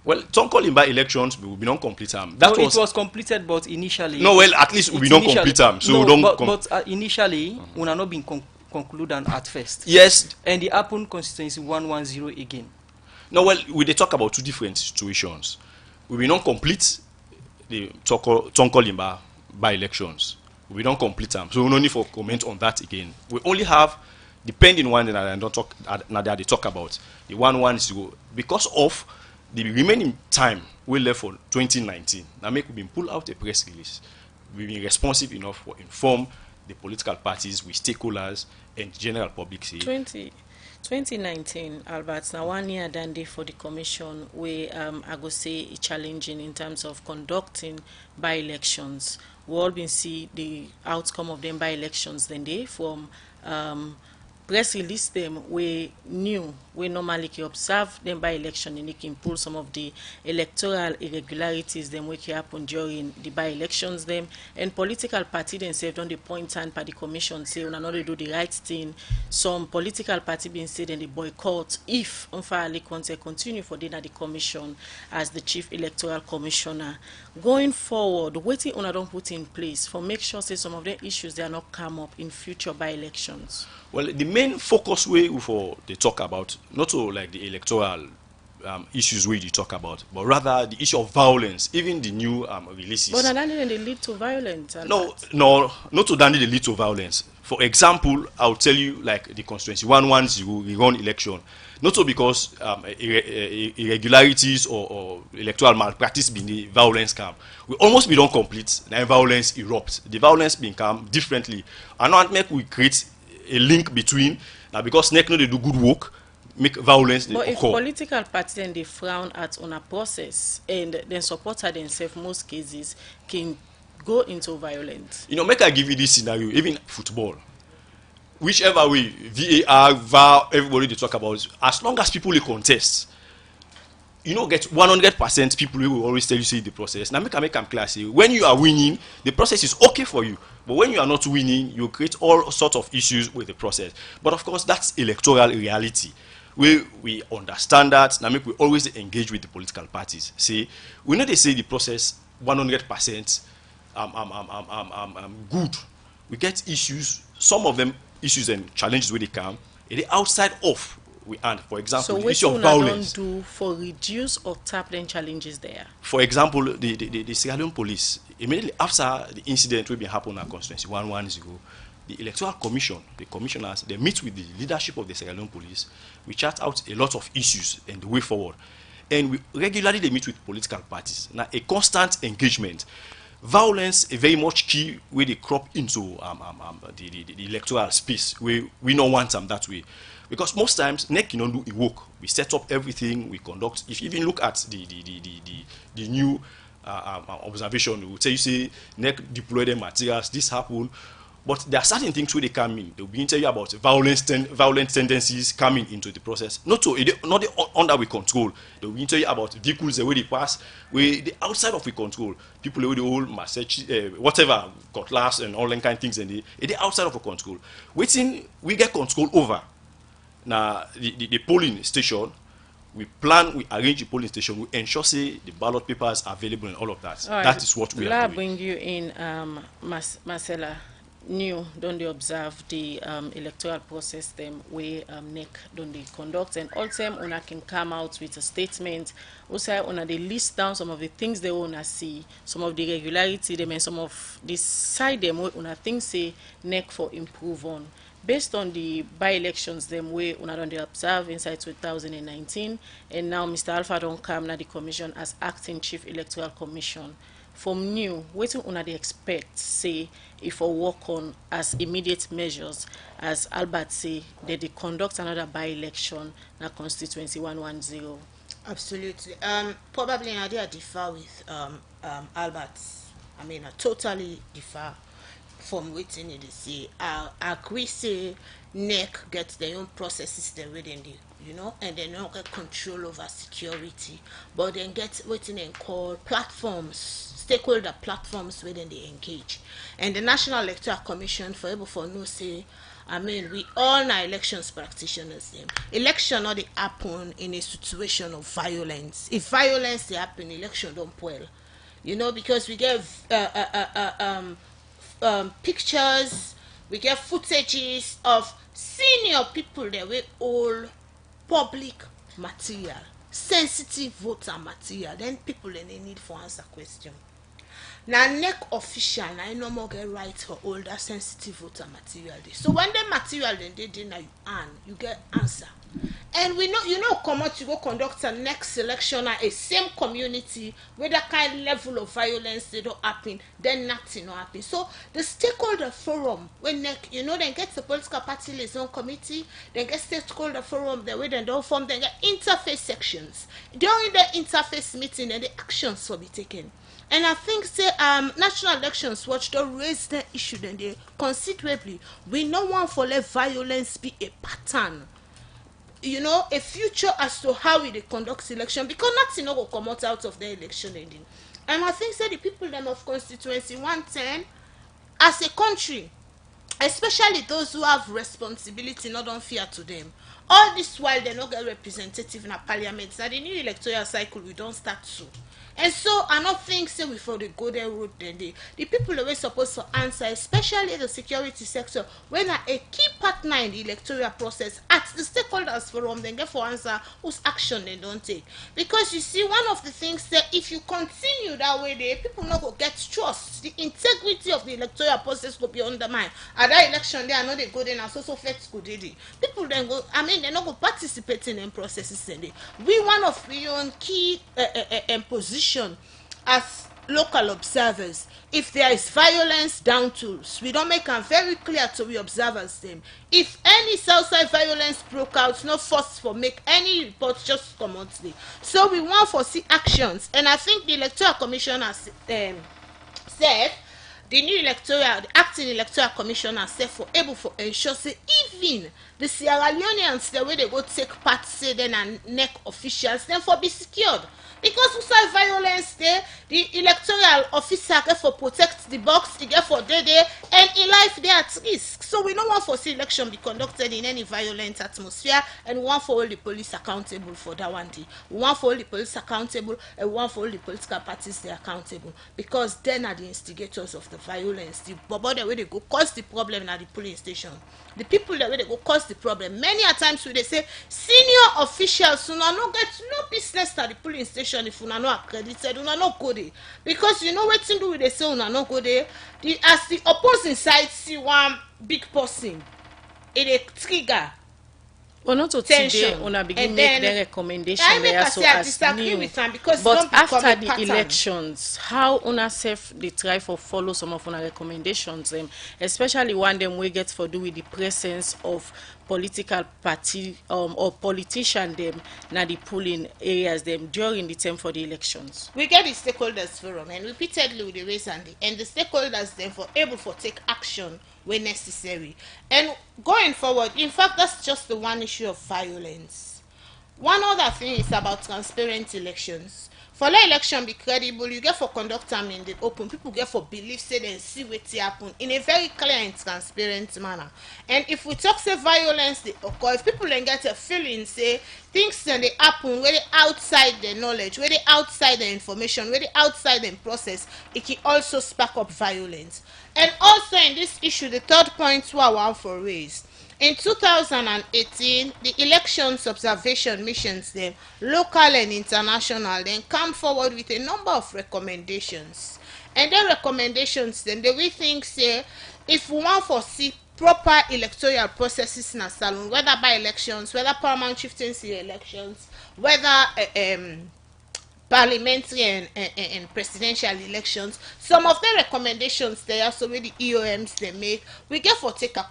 Well, don't call him by elections, we will be non-complete term. That it was completed, but initially. No, well, at least we will be non-complete term. So no, don't. But initially, we are not being concluded at first. Yes. And the Apple constituency 110 again. No, well, we they talk about 2 different situations. We will not complete the Tonko by elections. We don't complete them, so we don't need for comment on that again. We only have the pending one that I don't talk now that they talk about the 110 because of the remaining time we left for 2019. Now make we been pull out a press release. We've been responsive enough for inform the political parties, with stakeholders and the general public. Say 2019, Albert, now 1 year than day for the commission, we I go say challenging in terms of conducting by elections. We all been see the outcome of them by elections then they from press release them we normally can observe them by election and they can pull some of the electoral irregularities them we can happen during the by elections them, and political party themselves on the point and by the commission say we not do the right thing. Some political party being said and the boycott if unfairly continue for dinner the commission as the chief electoral commissioner. Going forward, waiting on don't put in place for make sure say some of the issues they are not come up in future by elections. Well, the main focus way for they talk about not so like the electoral issues we talk about, but rather the issue of violence, even the new releases. But then they lead to violence. No, not to they lead to violence. For example, I'll tell you like the constituency 110 we run election, not so because irregularities or electoral malpractice being the violence come. We almost be don't complete, then violence erupts. The violence being come differently. And not make we create a link between now because NEC no they do good work, make violence they But if occur. political parties then they frown at on a process and then supporter themselves most cases can go into violence. You know, make I give you this scenario, even football. Whichever way, VAR, VAR, everybody they talk about, as long as people they contest, you know, get 100% people who will always tell you say the process. Now make them clear, say when you are winning, the process is okay for you. But when you are not winning, you create all sorts of issues with the process. But of course, that's electoral reality. We understand that. Now make we always engage with the political parties. Say we know they say the process 100% good. We get issues. Some of them issues and challenges where they come. It is outside of we and for example So the issue of what violence. don't do for reduce or tap them challenges there? For example, the Sierra Leone police, immediately after the incident will be happen in our constituency 1 month ago, the electoral commission, the commissioners, they meet with the leadership of the Sierra Leone police. We chat out a lot of issues and the way forward, and we regularly they meet with political parties. Now a constant engagement. Violence is very much key where they crop into the electoral space where we don't want them that way. Because most times, NEC do a work. We set up everything, we conduct. If you even look at the new observation, we will tell you, say, NEC deploy their materials, this happened. But there are certain things where they come in. They'll be tell you about violent tendencies coming into the process. Not under we control. They'll be tell you about vehicles the way they pass, where they outside of we control. People the way they hold massage, whatever, cutlass and all that kind of things, and they outside of our control. Waiting, we get control over. Now the polling station, we arrange the polling station, we ensure say the ballot papers are available and all of that. All right. That is what we are doing. Bring you in, Marcella. New don't they observe the electoral process them where NEC don't they conduct, and all time una can come out with a statement. Also una they list down some of the things they wanna see, some of the regularity them and some of the side them where una think say NEC for improve on. Based on the by-elections them way una don't they observe inside 2019, and now Mr. Alpha don't come na the commission as acting chief electoral commission. From new, what una they expect say if I work on as immediate measures, as Albert say, that they conduct another by-election na constituency 110. Absolutely. Probably I did differ with Albert. I mean, I totally differ from waiting in the say. I agree say NEC gets their own processes they within the, you know, and they don't get control over security, but then get waiting and call platforms, stakeholder platforms within they engage. And the National Electoral Commission for able for no say, I mean, we all are elections practitioners. Them. Election not they happen in a situation of violence. If violence they happen, election don't well. You know, because we get pictures, we get footages of senior people there with all public material, sensitive voter material. Then people then they need for answer question. Now NEC official now no more get right for all that sensitive voter material dey. So when the material then they did now you get answer. And we know you know come out to go conduct a next selection at a same community where that kind of level of violence they don't happen, then nothing will happen. So the stakeholder forum when NEC, you know, then get the political party liaison committee, then get stakeholder forum, the way they don't form, then get interface sections. During the interface meeting and the actions will be taken. And I think say National Elections Watch don't raise the issue then they considerably. We no want for let violence be a pattern. You know, a future as to how we conduct election, because nothing will come out of the election ending. And I think say the people them of constituency 110 as a country, especially those who have responsibility not unfair to them. All this while they not get representative in a parliament. Now the new electoral cycle we don't start soon. And so I don't think say we for the golden road then the people are supposed to answer, especially the security sector, when a key partner in the electoral process at the stakeholders forum then get for answer whose action they don't take. Because you see one of the things that if you continue that way there, people not go get trust. The integrity of the electoral process will be undermined. At that election there, I know they go there and so first go there. People then go, I mean they not go participate in them processes then we one of the own key position as local observers. If there is violence, down tools. We don't make them very clear to we observers them. If any Southside violence broke out, no force for make any report just come out today. So we want for see actions, and I think the Electoral Commission has said the new the acting electoral commissioner said for able for ensure say even the Sierra Leoneans the way they go take part say then and neck officials then for be secured, because outside violence there the electoral officer get for protect the box, he get for day and in life they at risk. So we don't want for see election be conducted in any violent atmosphere, and we want for all the police accountable for that one day. We want for all the police accountable, and we want for all the political parties they accountable, because then are the instigators of the violence. The bobo the way they go cause the problem at the polling station. The people the way they go cause the problem. Many a times when they say senior officials una no get no business at the polling station if una no accredited, una no go there, because you know wetin do we dey say una no go there. As the opposing side see one big person, it dey trigger well, not to today, una begin make the recommendation there so as new. But after the elections, how una self they try for follow some of una recommendations, especially one them we get for do with the presence of political party or politician them na the polling areas them during the time for the elections. We get the stakeholders forum and repeatedly with the raise and the stakeholders then for able for take action when necessary. And going forward, in fact, that's just the one issue of violence. One other thing is about transparent elections. For the election be credible, you get for conduct them in the open. People get for believe, say then see what happen in a very clear and transparent manner. And if we talk say violence they occur, if people then get a feeling say things then they happen where they outside the knowledge, where they outside the information, where they outside the process, it can also spark up violence. And also in this issue, the third point we want for raise. In 2018, the elections observation missions, then local and international, then come forward with a number of recommendations. And the recommendations, then we think say if we want to see proper electoral processes in a salon, whether by elections, whether paramount chieftaincy elections, whether parliamentary and presidential elections, some of the recommendations they also with the EOMs they make, we get for take account.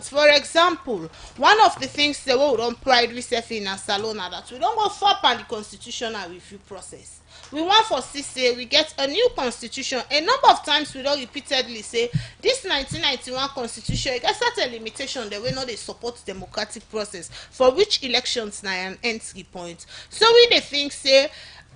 For example, one of the things that we don't pride ourselves in a salon that we don't go far on the constitutional review process. We want for say we get a new constitution. A number of times we don't repeatedly say this 1991 constitution, it got certain limitation that we know they support democratic process for which elections now an entry point. So we they think say,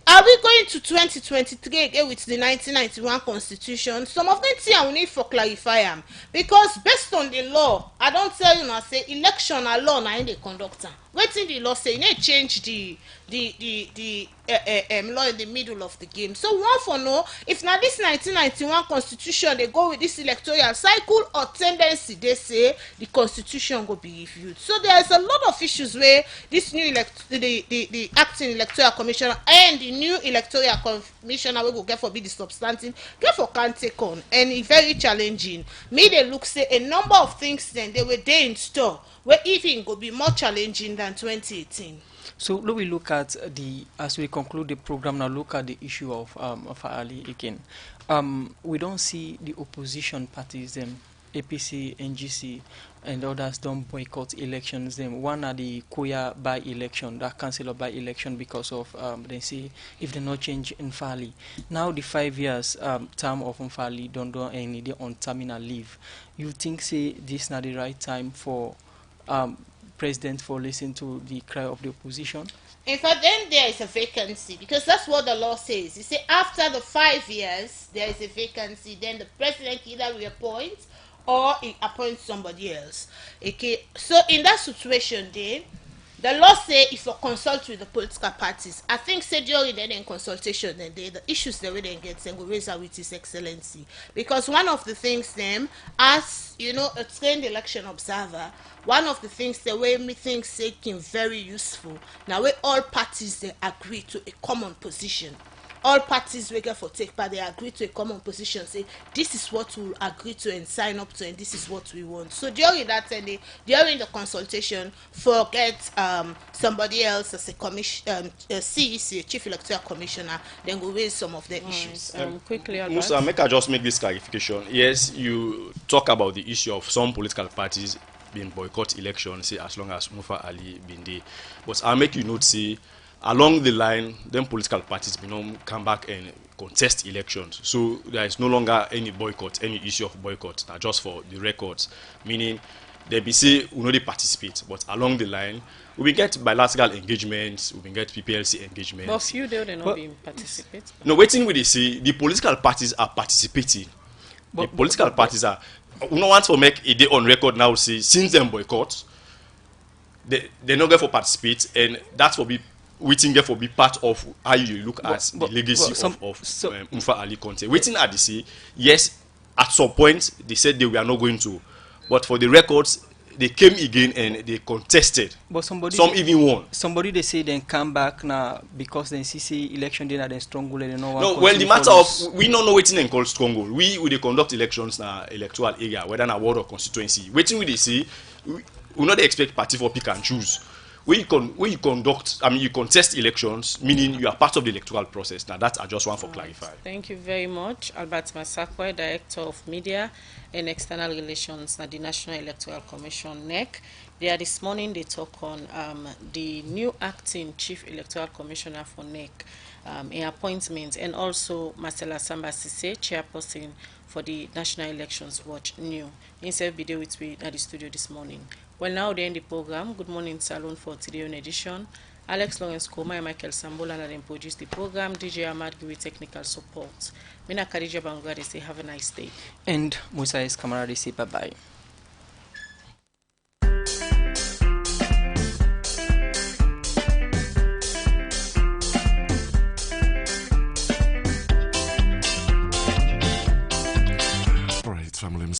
are we going to 2023 again with the 1991 constitution? Some of them things we need for clarify them, because based on the law, I don't tell you now say election are law now in the conductor. Waiting the law say you need change the law in the middle of the game. So one for know if now this 1991 constitution they go with this electoral cycle or tendency they say the constitution will be reviewed. So there is a lot of issues where this new the acting electoral commissioner and the new electoral commissioner we go get for be the substantive get for can take on, and it's very challenging. Me they look say a number of things then they were there in store where even go be more challenging than 2018. So let we look at as we conclude the program now, look at the issue of Ali again. We don't see the opposition parties, APC, NGC, and others don't boycott elections. One are the Koya by-election, that council by-election because of, they say, if they not change Nfali. Now the 5 years term of Nfali don't do any day on terminal leave. You think, say, this not the right time for president for listening to the cry of the opposition? In fact, then there is a vacancy, because that's what the law says. You say after the 5 years, there is a vacancy, then the president either reappoints or he appoints somebody else. Okay, so in that situation, then the law say if you consult with the political parties, I think say during then in consultation, then the issues that we then get then go raise out with His Excellency, because one of the things them as you know a trained election observer, one of the things that way me think say very useful now where all parties they agree to a common position. all parties we get for take part, they agree to a common position, say this is what we'll agree to and sign up to, and this is what we want. So during that during the consultation, forget somebody else as a commission, CEC, Chief Electoral Commissioner, then we'll raise some of the issues. Quickly, Albert. Musa, make I just make this clarification. Yes, you talk about the issue of some political parties being boycott elections, say as long as Mufa Ali been there. But I'll make you note, say, along the line, then political parties come back and contest elections. So there is no longer any boycott, any issue of boycott, just for the records. Meaning, they be say we know they participate, but along the line, we get bilateral engagements, we get PPLC engagements. But few they not being participate. No, waiting with they say the political parties are participating. The political parties are. We don't want to make a day on record now say since them boycott, they're not going to participate, and that's what be waiting there for be part of how you look at the legacy of Mufa Ali Conte. Waiting at the say yes, at some point they said they were not going to, but for the records they came again and they contested. But some even won. Somebody they say then come back now because then CC election they are then stronghold and no. Well, the matter of we don't know waiting and call stronghold. We they conduct elections na electoral area, whether na ward or constituency. Waiting we they say we not expect party for pick and choose. When you conduct, I mean you contest elections, meaning you are part of the electoral process. Now that I just want to clarify. Thank you very much, Albert Masakwe, Director of Media and External Relations at the National Electoral Commission, NEC. There this morning they talk on the new acting Chief Electoral Commissioner for NEC, in appointment, and also Marcela Samba Sise, Chairperson for the National Elections Watch, new. INSAI be there with me at the studio this morning. Well, now they end the program. Good morning, Salon, for today's edition. Alex Lawrence Koma and Michael Sambola and then produce the program. DJ Ahmad give technical support. Mina Khadija Bangura, they say have a nice day. And Musa is Kamara, they say bye-bye.